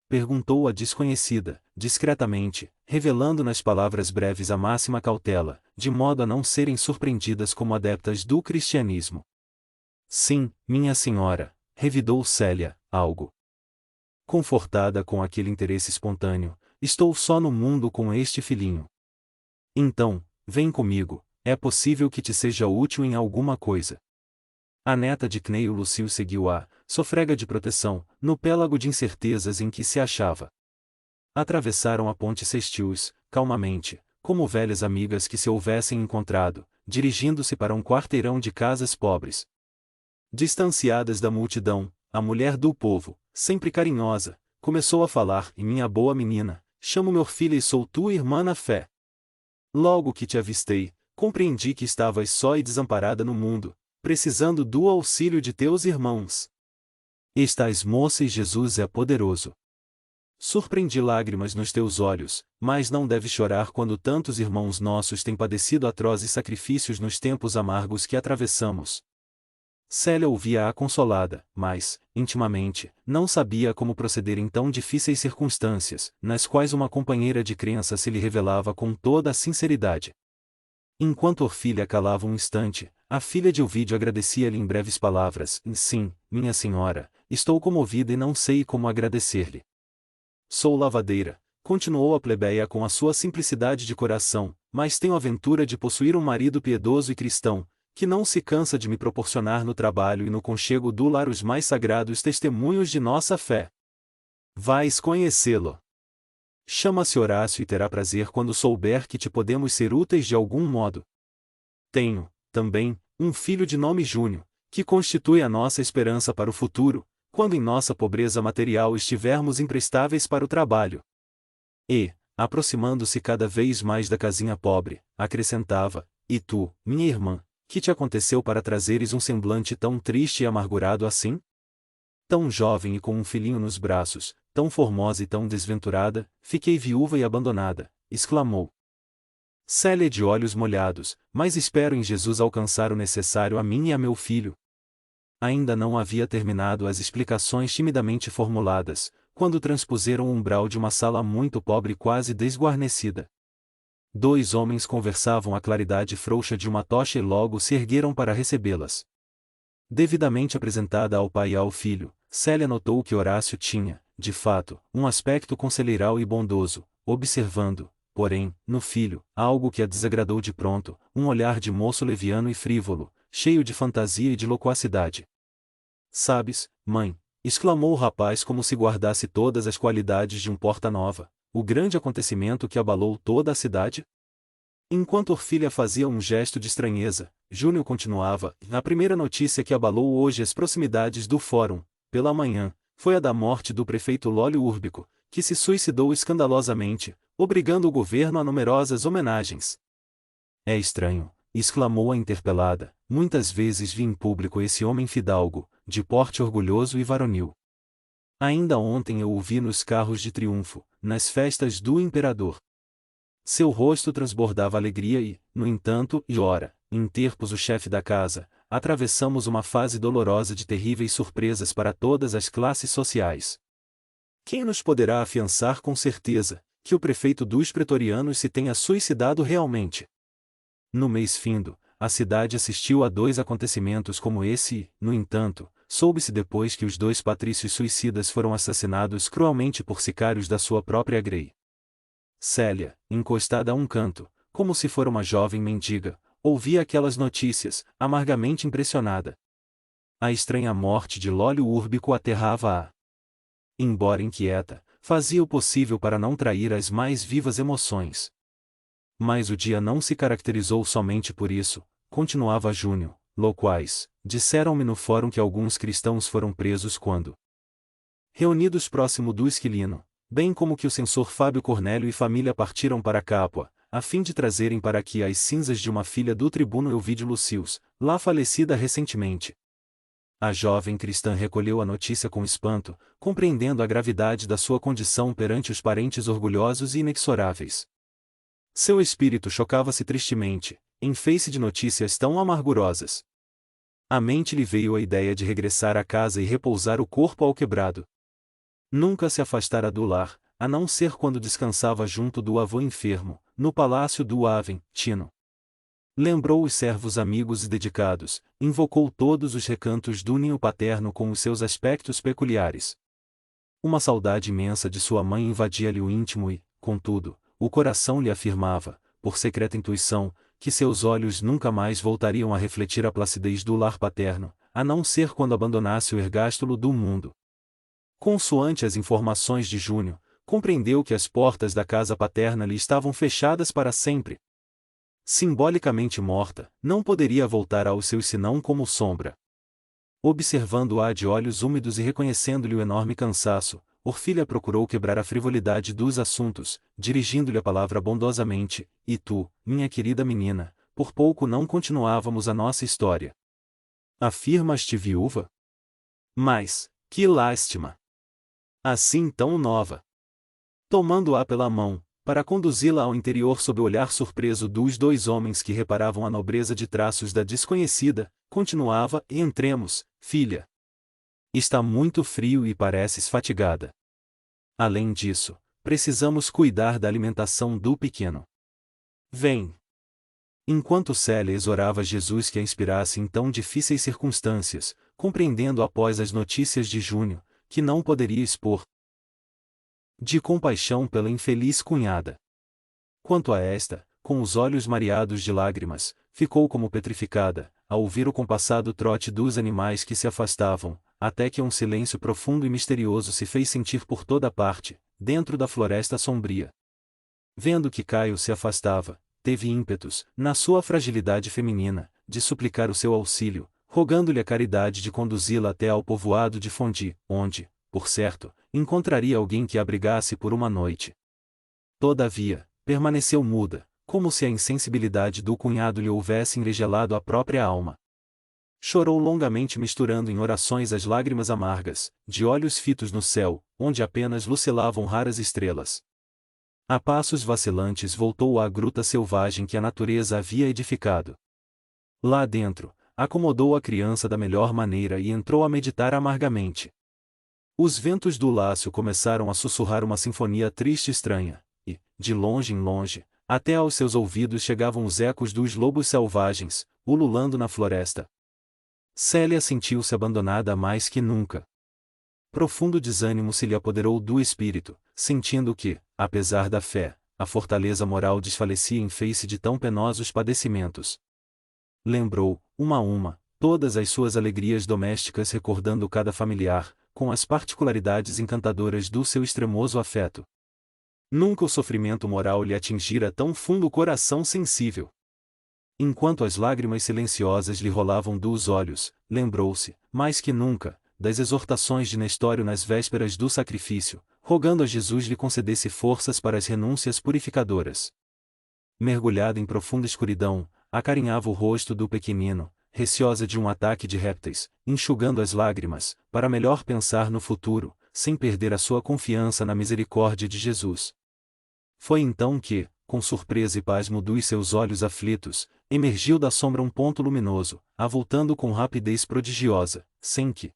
perguntou a desconhecida, discretamente, revelando nas palavras breves a máxima cautela, de modo a não serem surpreendidas como adeptas do cristianismo. "Sim, minha senhora", revidou Célia, algo confortada com aquele interesse espontâneo, "estou só no mundo com este filhinho." "Então, vem comigo, é possível que te seja útil em alguma coisa." A neta de Cneio Lucio seguiu-a, sofrega de proteção, no pélago de incertezas em que se achava. Atravessaram a ponte Sestius, calmamente, como velhas amigas que se houvessem encontrado, dirigindo-se para um quarteirão de casas pobres. Distanciadas da multidão, a mulher do povo, sempre carinhosa, começou a falar: "E minha boa menina, chamo meu filho e sou tua irmã na fé. Logo que te avistei, compreendi que estavas só e desamparada no mundo, precisando do auxílio de teus irmãos. Estás moça e Jesus é poderoso. Surpreendi lágrimas nos teus olhos, mas não deves chorar quando tantos irmãos nossos têm padecido atrozes sacrifícios nos tempos amargos que atravessamos." Célia ouvia-a consolada, mas, intimamente, não sabia como proceder em tão difíceis circunstâncias, nas quais uma companheira de crença se lhe revelava com toda a sinceridade. Enquanto Orfília calava um instante, a filha de Ovídio agradecia-lhe em breves palavras: "Sim, minha senhora, estou comovida e não sei como agradecer-lhe. Sou lavadeira", continuou a plebeia com a sua simplicidade de coração, "mas tenho a ventura de possuir um marido piedoso e cristão, que não se cansa de me proporcionar no trabalho e no conchego do lar os mais sagrados testemunhos de nossa fé. Vais conhecê-lo. Chama-se Horácio e terá prazer quando souber que te podemos ser úteis de algum modo. Tenho, também, um filho de nome Júnior, que constitui a nossa esperança para o futuro, quando em nossa pobreza material estivermos imprestáveis para o trabalho." E, aproximando-se cada vez mais da casinha pobre, acrescentava: "E tu, minha irmã, que te aconteceu para trazeres um semblante tão triste e amargurado assim? Tão jovem e com um filhinho nos braços, tão formosa e tão desventurada, fiquei viúva e abandonada", exclamou Célia de olhos molhados, "mas espero em Jesus alcançar o necessário a mim e a meu filho." Ainda não havia terminado as explicações timidamente formuladas, quando transpuseram o umbral de uma sala muito pobre e quase desguarnecida. 2 homens conversavam à claridade frouxa de uma tocha e logo se ergueram para recebê-las. Devidamente apresentada ao pai e ao filho, Célia notou que Horácio tinha, de fato, um aspecto conselheiral e bondoso, observando, porém, no filho, algo que a desagradou de pronto, um olhar de moço leviano e frívolo, cheio de fantasia e de loquacidade. Sabes, mãe, exclamou o rapaz como se guardasse todas as qualidades de um porta-nova, o grande acontecimento que abalou toda a cidade? Enquanto Orfília fazia um gesto de estranheza, Júnior continuava: a primeira notícia que abalou hoje as proximidades do fórum, pela manhã, foi a da morte do prefeito Lólio Úrbico, que se suicidou escandalosamente, obrigando o governo a numerosas homenagens. É estranho, exclamou a interpelada, muitas vezes vi em público esse homem fidalgo, de porte orgulhoso e varonil. Ainda ontem eu o vi nos carros de triunfo, nas festas do imperador. Seu rosto transbordava alegria e, no entanto, interpôs o chefe da casa, atravessamos uma fase dolorosa de terríveis surpresas para todas as classes sociais. Quem nos poderá afiançar com certeza que o prefeito dos pretorianos se tenha suicidado realmente? No mês findo, a cidade assistiu a 2 acontecimentos como esse e, no entanto, soube-se depois que os 2 patrícios suicidas foram assassinados cruelmente por sicários da sua própria grei. Célia, encostada a um canto, como se fora uma jovem mendiga, ouvia aquelas notícias, amargamente impressionada. A estranha morte de Lólio Úrbico aterrava-a. Embora inquieta, fazia o possível para não trair as mais vivas emoções. Mas o dia não se caracterizou somente por isso, continuava Júnior, loquaz, disseram-me no fórum que alguns cristãos foram presos quando reunidos próximo do Esquilino, bem como que o censor Fábio Cornélio e família partiram para Capua, a fim de trazerem para aqui as cinzas de uma filha do tribuno Elvídio Lucius, lá falecida recentemente. A jovem cristã recolheu a notícia com espanto, compreendendo a gravidade da sua condição perante os parentes orgulhosos e inexoráveis. Seu espírito chocava-se tristemente, em face de notícias tão amargurosas. À mente lhe veio a ideia de regressar à casa e repousar o corpo alquebrado. Nunca se afastara do lar, a não ser quando descansava junto do avô enfermo, no palácio do Aventino. Lembrou os servos amigos e dedicados, invocou todos os recantos do ninho paterno com os seus aspectos peculiares. Uma saudade imensa de sua mãe invadia-lhe o íntimo e, contudo, o coração lhe afirmava, por secreta intuição, que seus olhos nunca mais voltariam a refletir a placidez do lar paterno, a não ser quando abandonasse o ergástulo do mundo. Consoante as informações de Júnior, compreendeu que as portas da casa paterna lhe estavam fechadas para sempre. Simbolicamente morta, não poderia voltar aos seus senão como sombra. Observando-a de olhos úmidos e reconhecendo-lhe o enorme cansaço, Orfília procurou quebrar a frivolidade dos assuntos, dirigindo-lhe a palavra bondosamente: e tu, minha querida menina, por pouco não continuávamos a nossa história. Afirmas-te viúva? Mas, que lástima! Assim tão nova. Tomando-a pela mão, para conduzi-la ao interior sob o olhar surpreso dos 2 homens que reparavam a nobreza de traços da desconhecida, continuava: entremos, filha. Está muito frio e pareces fatigada. Além disso, precisamos cuidar da alimentação do pequeno. Vem. Enquanto Célia exorava Jesus que a inspirasse em tão difíceis circunstâncias, compreendendo após as notícias de Júnior, que não poderia expor de compaixão pela infeliz cunhada. Quanto a esta, com os olhos mareados de lágrimas, ficou como petrificada, ao ouvir o compassado trote dos animais que se afastavam, até que um silêncio profundo e misterioso se fez sentir por toda parte, dentro da floresta sombria. Vendo que Caio se afastava, teve ímpetos, na sua fragilidade feminina, de suplicar o seu auxílio, rogando-lhe a caridade de conduzi-la até ao povoado de Fondi, onde, por certo, encontraria alguém que a abrigasse por uma noite. Todavia, permaneceu muda, como se a insensibilidade do cunhado lhe houvesse enregelado a própria alma. Chorou longamente misturando em orações as lágrimas amargas, de olhos fitos no céu, onde apenas lucelavam raras estrelas. A passos vacilantes voltou à gruta selvagem que a natureza havia edificado. Lá dentro, acomodou a criança da melhor maneira e entrou a meditar amargamente. Os ventos do Lácio começaram a sussurrar uma sinfonia triste e estranha, e, de longe em longe, até aos seus ouvidos chegavam os ecos dos lobos selvagens, ululando na floresta. Célia sentiu-se abandonada mais que nunca. Profundo desânimo se lhe apoderou do espírito, sentindo que, apesar da fé, a fortaleza moral desfalecia em face de tão penosos padecimentos. Lembrou, uma a uma, todas as suas alegrias domésticas, recordando cada familiar, com as particularidades encantadoras do seu extremoso afeto. Nunca o sofrimento moral lhe atingira tão fundo o coração sensível. Enquanto as lágrimas silenciosas lhe rolavam dos olhos, lembrou-se, mais que nunca, das exortações de Nestório nas vésperas do sacrifício, rogando a Jesus lhe concedesse forças para as renúncias purificadoras. Mergulhada em profunda escuridão, acarinhava o rosto do pequenino, receosa de um ataque de répteis, enxugando as lágrimas, para melhor pensar no futuro, sem perder a sua confiança na misericórdia de Jesus. Foi então que, com surpresa e pasmo dos seus olhos aflitos, emergiu da sombra um ponto luminoso, avultando com rapidez prodigiosa, sem que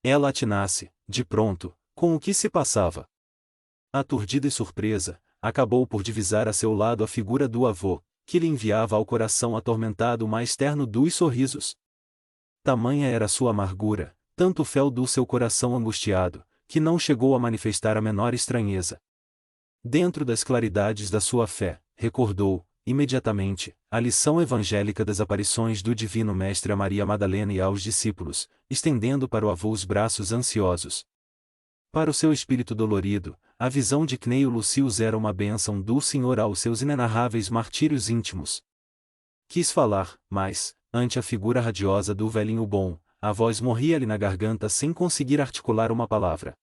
ela atinasse, de pronto, com o que se passava. Aturdida e surpresa, acabou por divisar a seu lado a figura do avô, que lhe enviava ao coração atormentado o mais terno dos sorrisos. Tamanha era sua amargura, tanto o fel do seu coração angustiado, que não chegou a manifestar a menor estranheza. Dentro das claridades da sua fé, recordou, imediatamente, a lição evangélica das aparições do Divino Mestre a Maria Madalena e aos discípulos, estendendo para o avô os braços ansiosos. Para o seu espírito dolorido, a visão de Cneio Lucius era uma bênção do Senhor aos seus inenarráveis martírios íntimos. Quis falar, mas, ante a figura radiosa do velhinho bom, a voz morria-lhe na garganta sem conseguir articular uma palavra.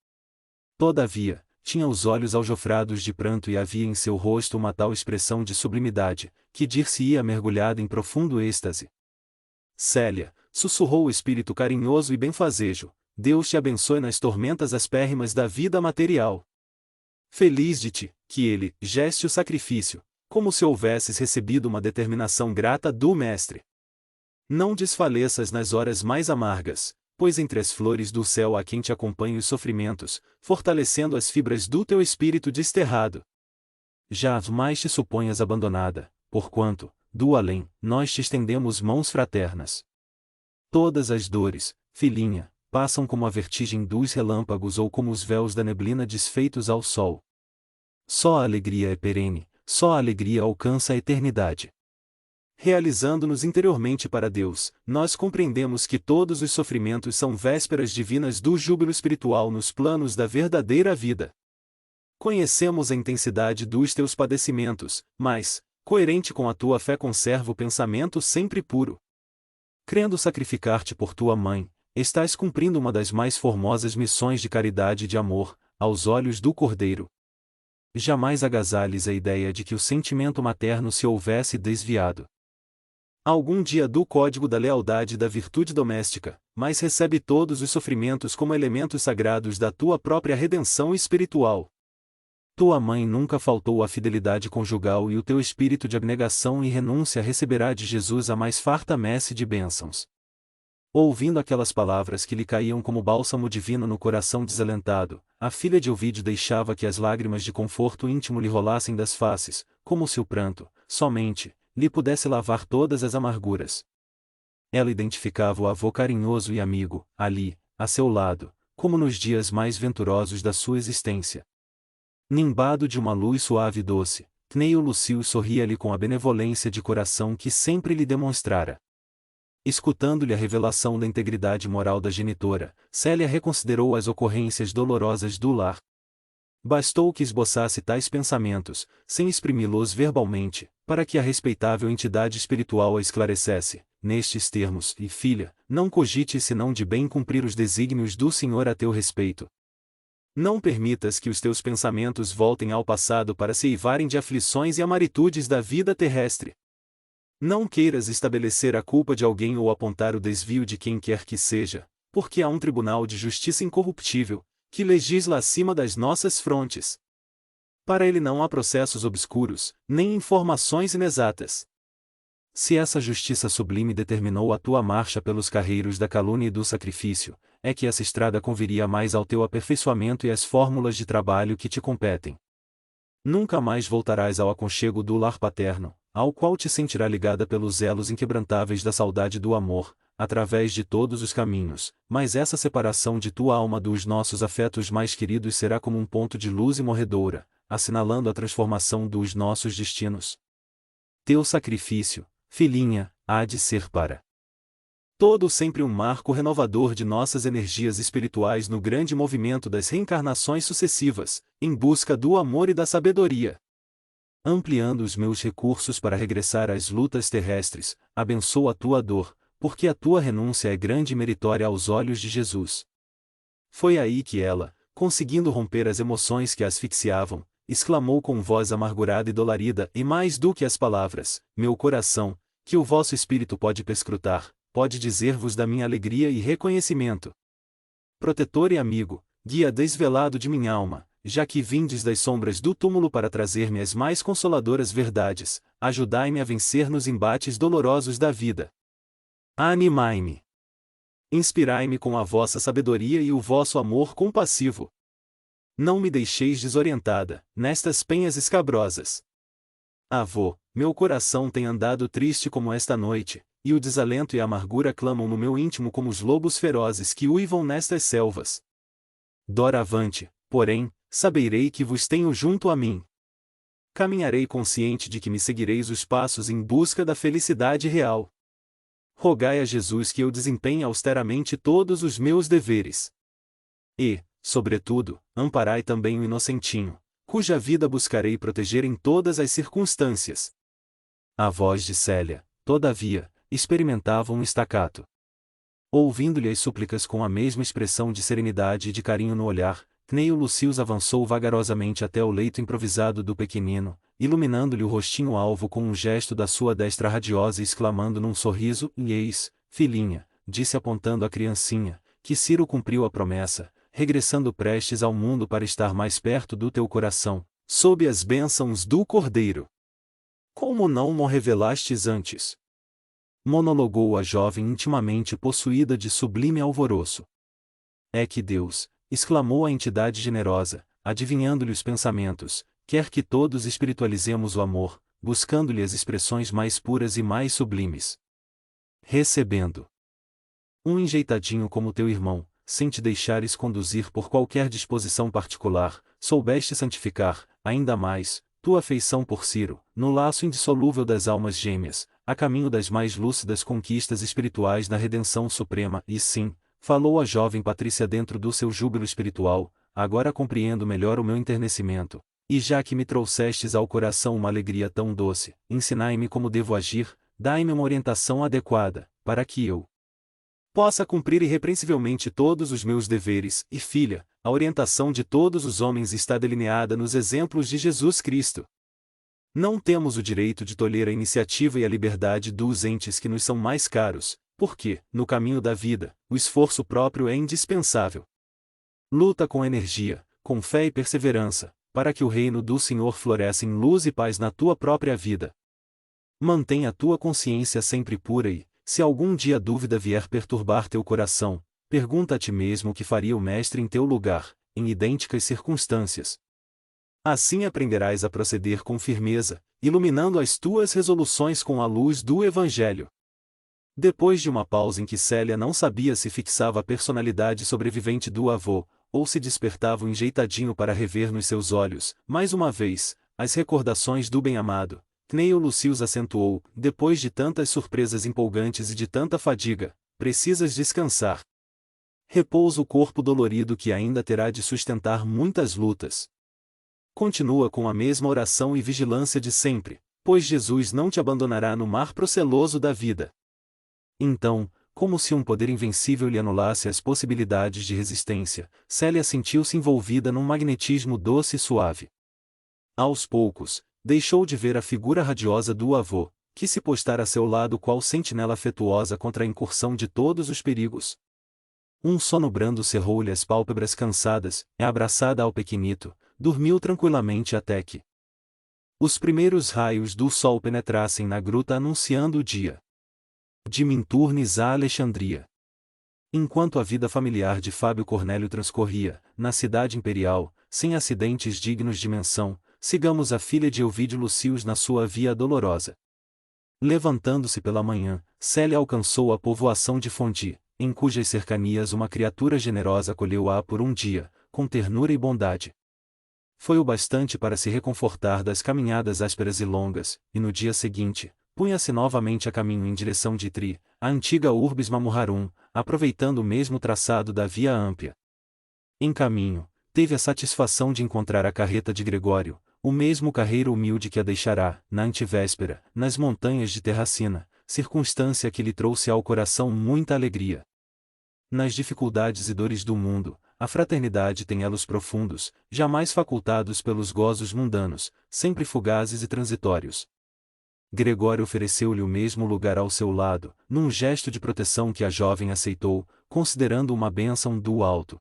Todavia, tinha os olhos aljofrados de pranto e havia em seu rosto uma tal expressão de sublimidade, que dir-se-ia mergulhada em profundo êxtase. Célia, sussurrou o espírito carinhoso e benfazejo, Deus te abençoe nas tormentas aspérrimas da vida material. Feliz de ti, que ele, geste o sacrifício, como se houvesses recebido uma determinação grata do Mestre. Não desfaleças nas horas mais amargas, pois entre as flores do céu há quem te acompanhe os sofrimentos, fortalecendo as fibras do teu espírito desterrado. Jamais te suponhas abandonada, porquanto, do além, nós te estendemos mãos fraternas. Todas as dores, filhinha, passam como a vertigem dos relâmpagos ou como os véus da neblina desfeitos ao sol. Só a alegria é perene, só a alegria alcança a eternidade. Realizando-nos interiormente para Deus, nós compreendemos que todos os sofrimentos são vésperas divinas do júbilo espiritual nos planos da verdadeira vida. Conhecemos a intensidade dos teus padecimentos, mas, coerente com a tua fé, conserva o pensamento sempre puro. Crendo sacrificar-te por tua mãe, estás cumprindo uma das mais formosas missões de caridade e de amor, aos olhos do Cordeiro. Jamais agasalhes a ideia de que o sentimento materno se houvesse desviado algum dia do código da lealdade e da virtude doméstica, mas recebe todos os sofrimentos como elementos sagrados da tua própria redenção espiritual. Tua mãe nunca faltou à fidelidade conjugal e o teu espírito de abnegação e renúncia receberá de Jesus a mais farta messe de bênçãos. Ouvindo aquelas palavras que lhe caíam como bálsamo divino no coração desalentado, a filha de Ovídio deixava que as lágrimas de conforto íntimo lhe rolassem das faces, como se o pranto, somente, lhe pudesse lavar todas as amarguras. Ela identificava o avô carinhoso e amigo, ali, a seu lado, como nos dias mais venturosos da sua existência. Nimbado de uma luz suave e doce, Cneio Lucius sorria-lhe com a benevolência de coração que sempre lhe demonstrara. Escutando-lhe a revelação da integridade moral da genitora, Célia reconsiderou as ocorrências dolorosas do lar. Bastou que esboçasse tais pensamentos, sem exprimi-los verbalmente, para que a respeitável entidade espiritual a esclarecesse, nestes termos: e filha, não cogites senão de bem cumprir os desígnios do Senhor a teu respeito. Não permitas que os teus pensamentos voltem ao passado para se eivarem de aflições e amaritudes da vida terrestre. Não queiras estabelecer a culpa de alguém ou apontar o desvio de quem quer que seja, porque há um tribunal de justiça incorruptível, que legisla acima das nossas frontes. Para ele não há processos obscuros, nem informações inexatas. Se essa justiça sublime determinou a tua marcha pelos carreiros da calúnia e do sacrifício, é que essa estrada conviria mais ao teu aperfeiçoamento e às fórmulas de trabalho que te competem. Nunca mais voltarás ao aconchego do lar paterno, ao qual te sentirá ligada pelos elos inquebrantáveis da saudade e do amor, através de todos os caminhos, mas essa separação de tua alma dos nossos afetos mais queridos será como um ponto de luz imorredoura, assinalando a transformação dos nossos destinos. Teu sacrifício, filhinha, há de ser para todo sempre um marco renovador de nossas energias espirituais no grande movimento das reencarnações sucessivas, em busca do amor e da sabedoria. Ampliando os meus recursos para regressar às lutas terrestres, abençoa a tua dor, porque a tua renúncia é grande e meritória aos olhos de Jesus. Foi aí que ela, conseguindo romper as emoções que a asfixiavam, exclamou com voz amargurada e dolorida, e mais do que as palavras, meu coração, que o vosso espírito pode perscrutar, pode dizer-vos da minha alegria e reconhecimento. Protetor e amigo, guia desvelado de minha alma, já que vindes das sombras do túmulo para trazer-me as mais consoladoras verdades, ajudai-me a vencer nos embates dolorosos da vida. Animai-me. Inspirai-me com a vossa sabedoria e o vosso amor compassivo. Não me deixeis desorientada, nestas penhas escabrosas. Avô, meu coração tem andado triste como esta noite, e o desalento e a amargura clamam no meu íntimo como os lobos ferozes que uivam nestas selvas. Doravante, porém, saberei que vos tenho junto a mim. Caminharei consciente de que me seguireis os passos em busca da felicidade real. Rogai a Jesus que eu desempenhe austeramente todos os meus deveres. E, sobretudo, amparai também o inocentinho, cuja vida buscarei proteger em todas as circunstâncias. A voz de Célia, todavia, experimentava um estacato. Ouvindo-lhe as súplicas com a mesma expressão de serenidade e de carinho no olhar, Cneio Lucius avançou vagarosamente até o leito improvisado do pequenino, iluminando-lhe o rostinho alvo com um gesto da sua destra radiosa e exclamando num sorriso, e eis, filhinha, disse apontando a criancinha, que Ciro cumpriu a promessa, regressando prestes ao mundo para estar mais perto do teu coração, sob as bênçãos do Cordeiro. Como não mo revelastes antes? Monologou a jovem intimamente possuída de sublime alvoroço. É que Deus, exclamou a entidade generosa, adivinhando-lhe os pensamentos, quer que todos espiritualizemos o amor, buscando-lhe as expressões mais puras e mais sublimes. Recebendo um enjeitadinho como teu irmão, sem te deixares conduzir por qualquer disposição particular, soubeste santificar, ainda mais, tua afeição por Ciro, no laço indissolúvel das almas gêmeas, a caminho das mais lúcidas conquistas espirituais na redenção suprema, e sim, falou a jovem Patrícia dentro do seu júbilo espiritual, agora compreendo melhor o meu enternecimento, e já que me trouxestes ao coração uma alegria tão doce, ensinai-me como devo agir, dai-me uma orientação adequada, para que eu possa cumprir irrepreensivelmente todos os meus deveres, e filha, a orientação de todos os homens está delineada nos exemplos de Jesus Cristo. Não temos o direito de tolher a iniciativa e a liberdade dos entes que nos são mais caros, porque, no caminho da vida, o esforço próprio é indispensável. Luta com energia, com fé e perseverança, para que o reino do Senhor floresça em luz e paz na tua própria vida. Mantém a tua consciência sempre pura e, se algum dia a dúvida vier perturbar teu coração, pergunta a ti mesmo o que faria o Mestre em teu lugar, em idênticas circunstâncias. Assim aprenderás a proceder com firmeza, iluminando as tuas resoluções com a luz do Evangelho. Depois de uma pausa em que Célia não sabia se fixava a personalidade sobrevivente do avô, ou se despertava um enjeitadinho para rever nos seus olhos, mais uma vez, as recordações do bem-amado, Cneio Lucius acentuou, depois de tantas surpresas empolgantes e de tanta fadiga, precisas descansar. Repousa o corpo dolorido que ainda terá de sustentar muitas lutas. Continua com a mesma oração e vigilância de sempre, pois Jesus não te abandonará no mar proceloso da vida. Então, como se um poder invencível lhe anulasse as possibilidades de resistência, Célia sentiu-se envolvida num magnetismo doce e suave. Aos poucos, deixou de ver a figura radiosa do avô, que se postara a seu lado qual sentinela afetuosa contra a incursão de todos os perigos. Um sono brando cerrou-lhe as pálpebras cansadas, e abraçada ao pequenito, dormiu tranquilamente até que os primeiros raios do sol penetrassem na gruta anunciando o dia. De Minturnes a Alexandria. Enquanto a vida familiar de Fábio Cornélio transcorria, na cidade imperial, sem acidentes dignos de menção, sigamos a filha de Ovídio Lucíus na sua via dolorosa. Levantando-se pela manhã, Célia alcançou a povoação de Fondi, em cujas cercanias uma criatura generosa acolheu-a por um dia, com ternura e bondade. Foi o bastante para se reconfortar das caminhadas ásperas e longas, e no dia seguinte, punha-se novamente a caminho em direção de Tri, a antiga Urbis Mamurrarum, aproveitando o mesmo traçado da Via Ámpia. Em caminho, teve a satisfação de encontrar a carreta de Gregório, o mesmo carreiro humilde que a deixará, na antevéspera, nas montanhas de Terracina, circunstância que lhe trouxe ao coração muita alegria. Nas dificuldades e dores do mundo, a fraternidade tem elos profundos, jamais facultados pelos gozos mundanos, sempre fugazes e transitórios. Gregório ofereceu-lhe o mesmo lugar ao seu lado, num gesto de proteção que a jovem aceitou, considerando uma bênção do alto.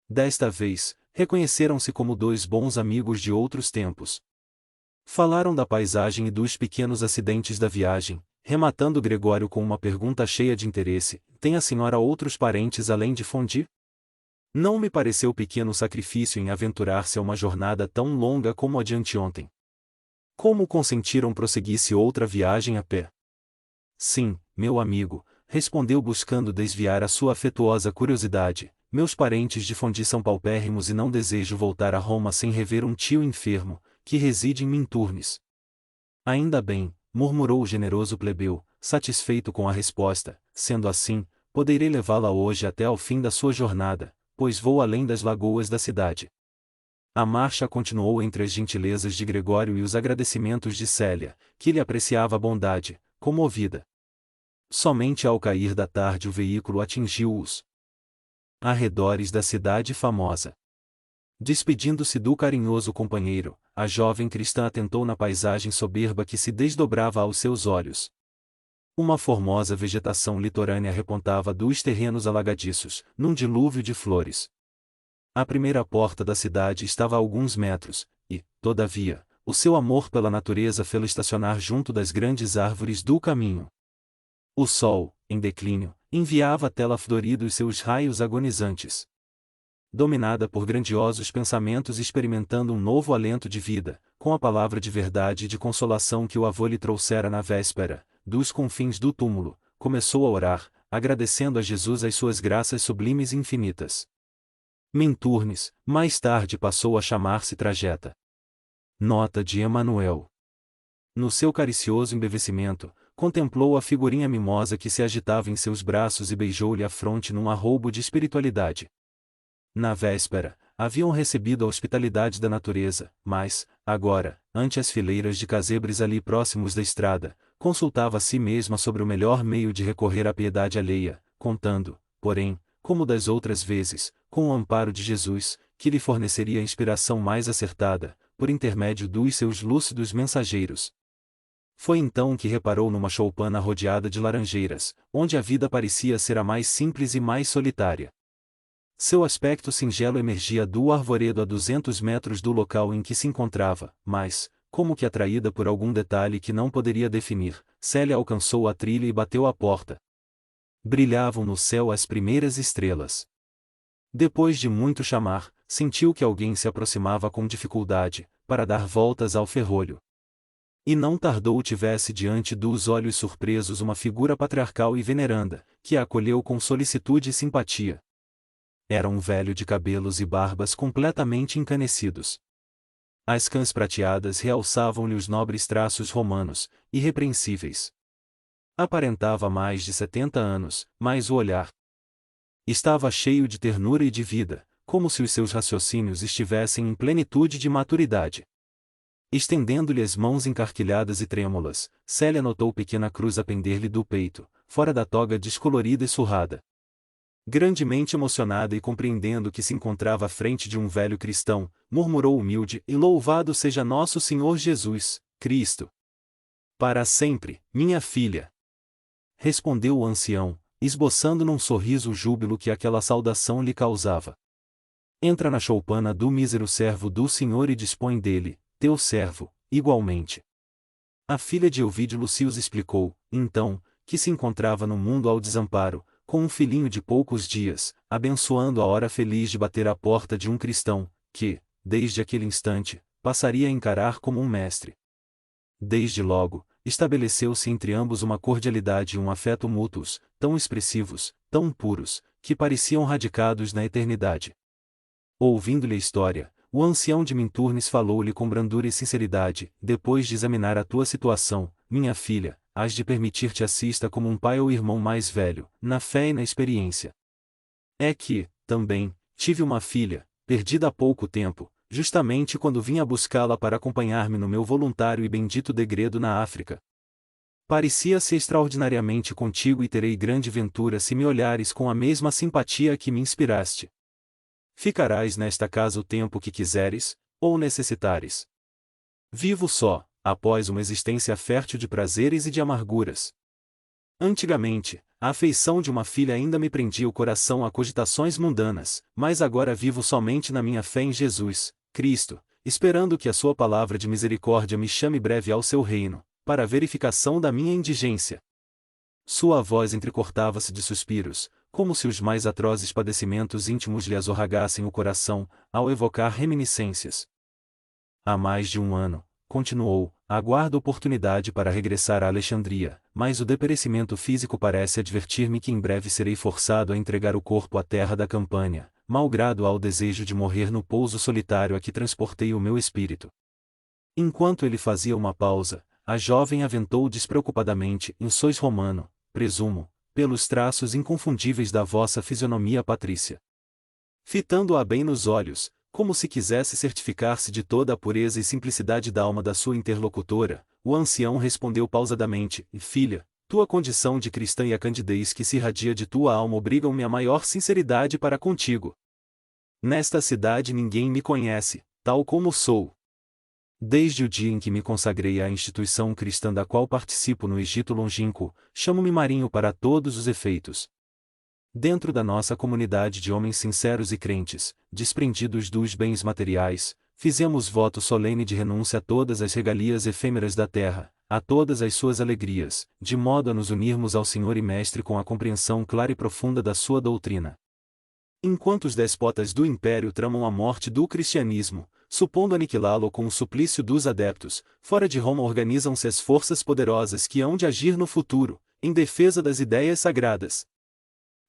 Desta vez, reconheceram-se como dois bons amigos de outros tempos. Falaram da paisagem e dos pequenos acidentes da viagem, rematando Gregório com uma pergunta cheia de interesse: tem a senhora outros parentes além de Fondi? Não me pareceu pequeno sacrifício em aventurar-se a uma jornada tão longa como a de anteontem. Como consentiram prosseguisse outra viagem a pé? Sim, meu amigo, respondeu buscando desviar a sua afetuosa curiosidade. Meus parentes de Fondi são paupérrimos e não desejo voltar a Roma sem rever um tio enfermo, que reside em Minturnes. Ainda bem, murmurou o generoso plebeu, satisfeito com a resposta, sendo assim, poderei levá-la hoje até ao fim da sua jornada, pois vou além das lagoas da cidade. A marcha continuou entre as gentilezas de Gregório e os agradecimentos de Célia, que lhe apreciava a bondade, comovida. Somente ao cair da tarde o veículo atingiu-os arredores da cidade famosa. Despedindo-se do carinhoso companheiro, a jovem cristã atentou na paisagem soberba que se desdobrava aos seus olhos. Uma formosa vegetação litorânea repontava dos terrenos alagadiços, num dilúvio de flores. A primeira porta da cidade estava a alguns metros, e, todavia, o seu amor pela natureza fê-lo estacionar junto das grandes árvores do caminho. O sol, em declínio, enviava à tela florida os seus raios agonizantes. Dominada por grandiosos pensamentos e experimentando um novo alento de vida, com a palavra de verdade e de consolação que o avô lhe trouxera na véspera, dos confins do túmulo, começou a orar, agradecendo a Jesus as suas graças sublimes e infinitas. Minturnes, mais tarde passou a chamar-se Trajeta. Nota de Emanuel. No seu caricioso embevecimento, contemplou a figurinha mimosa que se agitava em seus braços e beijou-lhe a fronte num arroubo de espiritualidade. Na véspera, haviam recebido a hospitalidade da natureza, mas, agora, ante as fileiras de casebres ali próximos da estrada, consultava a si mesma sobre o melhor meio de recorrer à piedade alheia, contando, porém, como das outras vezes, com o amparo de Jesus, que lhe forneceria a inspiração mais acertada, por intermédio dos seus lúcidos mensageiros. Foi então que reparou numa choupana rodeada de laranjeiras, onde a vida parecia ser a mais simples e mais solitária. Seu aspecto singelo emergia do arvoredo a 200 metros do local em que se encontrava, mas, como que atraída por algum detalhe que não poderia definir, Célia alcançou a trilha e bateu à porta. Brilhavam no céu as primeiras estrelas. Depois de muito chamar, sentiu que alguém se aproximava com dificuldade, para dar voltas ao ferrolho. E não tardou tivesse diante dos olhos surpresos uma figura patriarcal e veneranda, que a acolheu com solicitude e simpatia. Era um velho de cabelos e barbas completamente encanecidos. As cãs prateadas realçavam-lhe os nobres traços romanos, irrepreensíveis. Aparentava mais de 70 anos, mas o olhar estava cheio de ternura e de vida, como se os seus raciocínios estivessem em plenitude de maturidade. Estendendo-lhe as mãos encarquilhadas e trêmulas, Célia notou pequena cruz a pender-lhe do peito, fora da toga descolorida e surrada. Grandemente emocionada e compreendendo que se encontrava à frente de um velho cristão, murmurou humilde: e louvado seja nosso Senhor Jesus, Cristo! Para sempre, minha filha! Respondeu o ancião, esboçando num sorriso o júbilo que aquela saudação lhe causava. Entra na choupana do mísero servo do Senhor e dispõe dele, teu servo, igualmente. A filha de Elvídio Lucius explicou, então, que se encontrava no mundo ao desamparo, com um filhinho de poucos dias, abençoando a hora feliz de bater à porta de um cristão, que, desde aquele instante, passaria a encarar como um mestre. Desde logo, estabeleceu-se entre ambos uma cordialidade e um afeto mútuos, tão expressivos, tão puros, que pareciam radicados na eternidade. Ouvindo-lhe a história, o ancião de Minturnes falou-lhe com brandura e sinceridade: depois de examinar a tua situação, minha filha, hás de permitir-te assista como um pai ou irmão mais velho, na fé e na experiência. É que, também, tive uma filha, perdida há pouco tempo, justamente quando vinha buscá-la para acompanhar-me no meu voluntário e bendito degredo na África. Parecia-se extraordinariamente contigo e terei grande ventura se me olhares com a mesma simpatia que me inspiraste. Ficarás nesta casa o tempo que quiseres, ou necessitares. Vivo só, após uma existência fértil de prazeres e de amarguras. Antigamente, a afeição de uma filha ainda me prendia o coração a cogitações mundanas, mas agora vivo somente na minha fé em Jesus, Cristo, esperando que a sua palavra de misericórdia me chame breve ao seu reino, para a verificação da minha indigência. Sua voz entrecortava-se de suspiros, como se os mais atrozes padecimentos íntimos lhe azorragassem o coração, ao evocar reminiscências. Há mais de um ano, continuou, aguardo oportunidade para regressar a Alexandria, mas o deperecimento físico parece advertir-me que em breve serei forçado a entregar o corpo à terra da Campânia, malgrado ao desejo de morrer no pouso solitário a que transportei o meu espírito. Enquanto ele fazia uma pausa, a jovem aventou despreocupadamente: sois romano, presumo, pelos traços inconfundíveis da vossa fisionomia patrícia. Fitando-a bem nos olhos, como se quisesse certificar-se de toda a pureza e simplicidade da alma da sua interlocutora, o ancião respondeu pausadamente: filha, tua condição de cristã e a candidez que se irradia de tua alma obrigam-me a maior sinceridade para contigo. Nesta cidade ninguém me conhece, tal como sou. Desde o dia em que me consagrei à instituição cristã da qual participo no Egito longínquo, chamo-me Marinho para todos os efeitos. Dentro da nossa comunidade de homens sinceros e crentes, desprendidos dos bens materiais, fizemos voto solene de renúncia a todas as regalias efêmeras da terra, a todas as suas alegrias, de modo a nos unirmos ao Senhor e Mestre com a compreensão clara e profunda da sua doutrina. Enquanto os despotas do império tramam a morte do cristianismo, supondo aniquilá-lo com o suplício dos adeptos, fora de Roma organizam-se as forças poderosas que hão de agir no futuro, em defesa das ideias sagradas.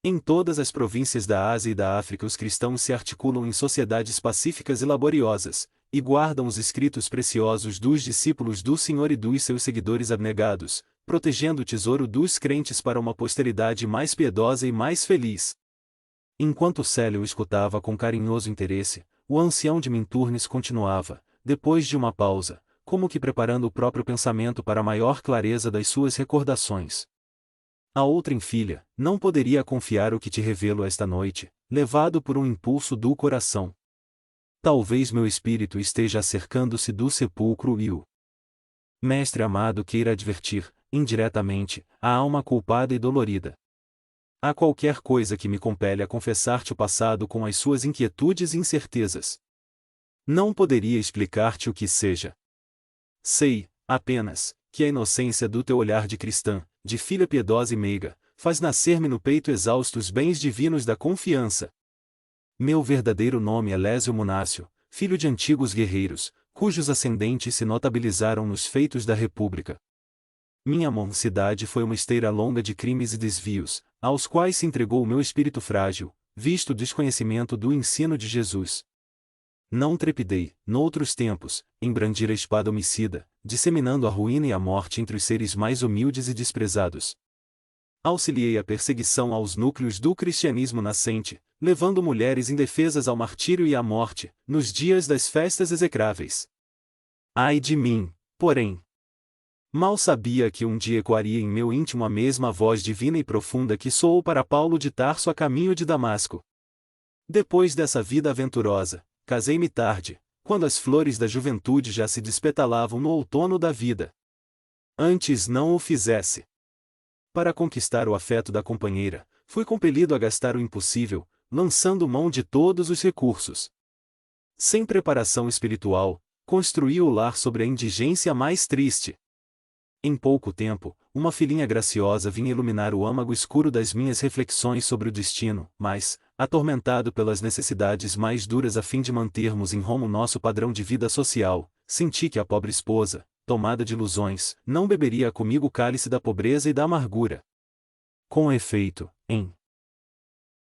Em todas as províncias da Ásia e da África os cristãos se articulam em sociedades pacíficas e laboriosas, e guardam os escritos preciosos dos discípulos do Senhor e dos seus seguidores abnegados, protegendo o tesouro dos crentes para uma posteridade mais piedosa e mais feliz. Enquanto Célio escutava com carinhoso interesse, o ancião de Minturnes continuava, depois de uma pausa, como que preparando o próprio pensamento para a maior clareza das suas recordações. A outrem filha, não poderia confiar o que te revelo esta noite, levado por um impulso do coração. Talvez meu espírito esteja acercando-se do sepulcro e o mestre amado queira advertir, indiretamente, a alma culpada e dolorida. Há qualquer coisa que me compele a confessar-te o passado com as suas inquietudes e incertezas. Não poderia explicar-te o que seja. Sei, apenas, que a inocência do teu olhar de cristã, de filha piedosa e meiga, faz nascer-me no peito exausto os bens divinos da confiança. Meu verdadeiro nome é Lésio Munácio, filho de antigos guerreiros, cujos ascendentes se notabilizaram nos feitos da República. Minha mocidade foi uma esteira longa de crimes e desvios, aos quais se entregou o meu espírito frágil, visto o desconhecimento do ensino de Jesus. Não trepidei, noutros tempos, em brandir a espada homicida, disseminando a ruína e a morte entre os seres mais humildes e desprezados. Auxiliei a perseguição aos núcleos do cristianismo nascente, levando mulheres indefesas ao martírio e à morte, nos dias das festas execráveis. Ai de mim, porém! Mal sabia que um dia ecoaria em meu íntimo a mesma voz divina e profunda que soou para Paulo de Tarso a caminho de Damasco. Depois dessa vida aventurosa, casei-me tarde, quando as flores da juventude já se despetalavam no outono da vida. Antes não o fizesse. Para conquistar o afeto da companheira, fui compelido a gastar o impossível, lançando mão de todos os recursos. Sem preparação espiritual, construía o lar sobre a indigência mais triste. Em pouco tempo, uma filhinha graciosa vinha iluminar o âmago escuro das minhas reflexões sobre o destino, mas, atormentado pelas necessidades mais duras a fim de mantermos em Roma o nosso padrão de vida social, senti que a pobre esposa, tomada de ilusões, não beberia comigo o cálice da pobreza e da amargura. Com efeito, em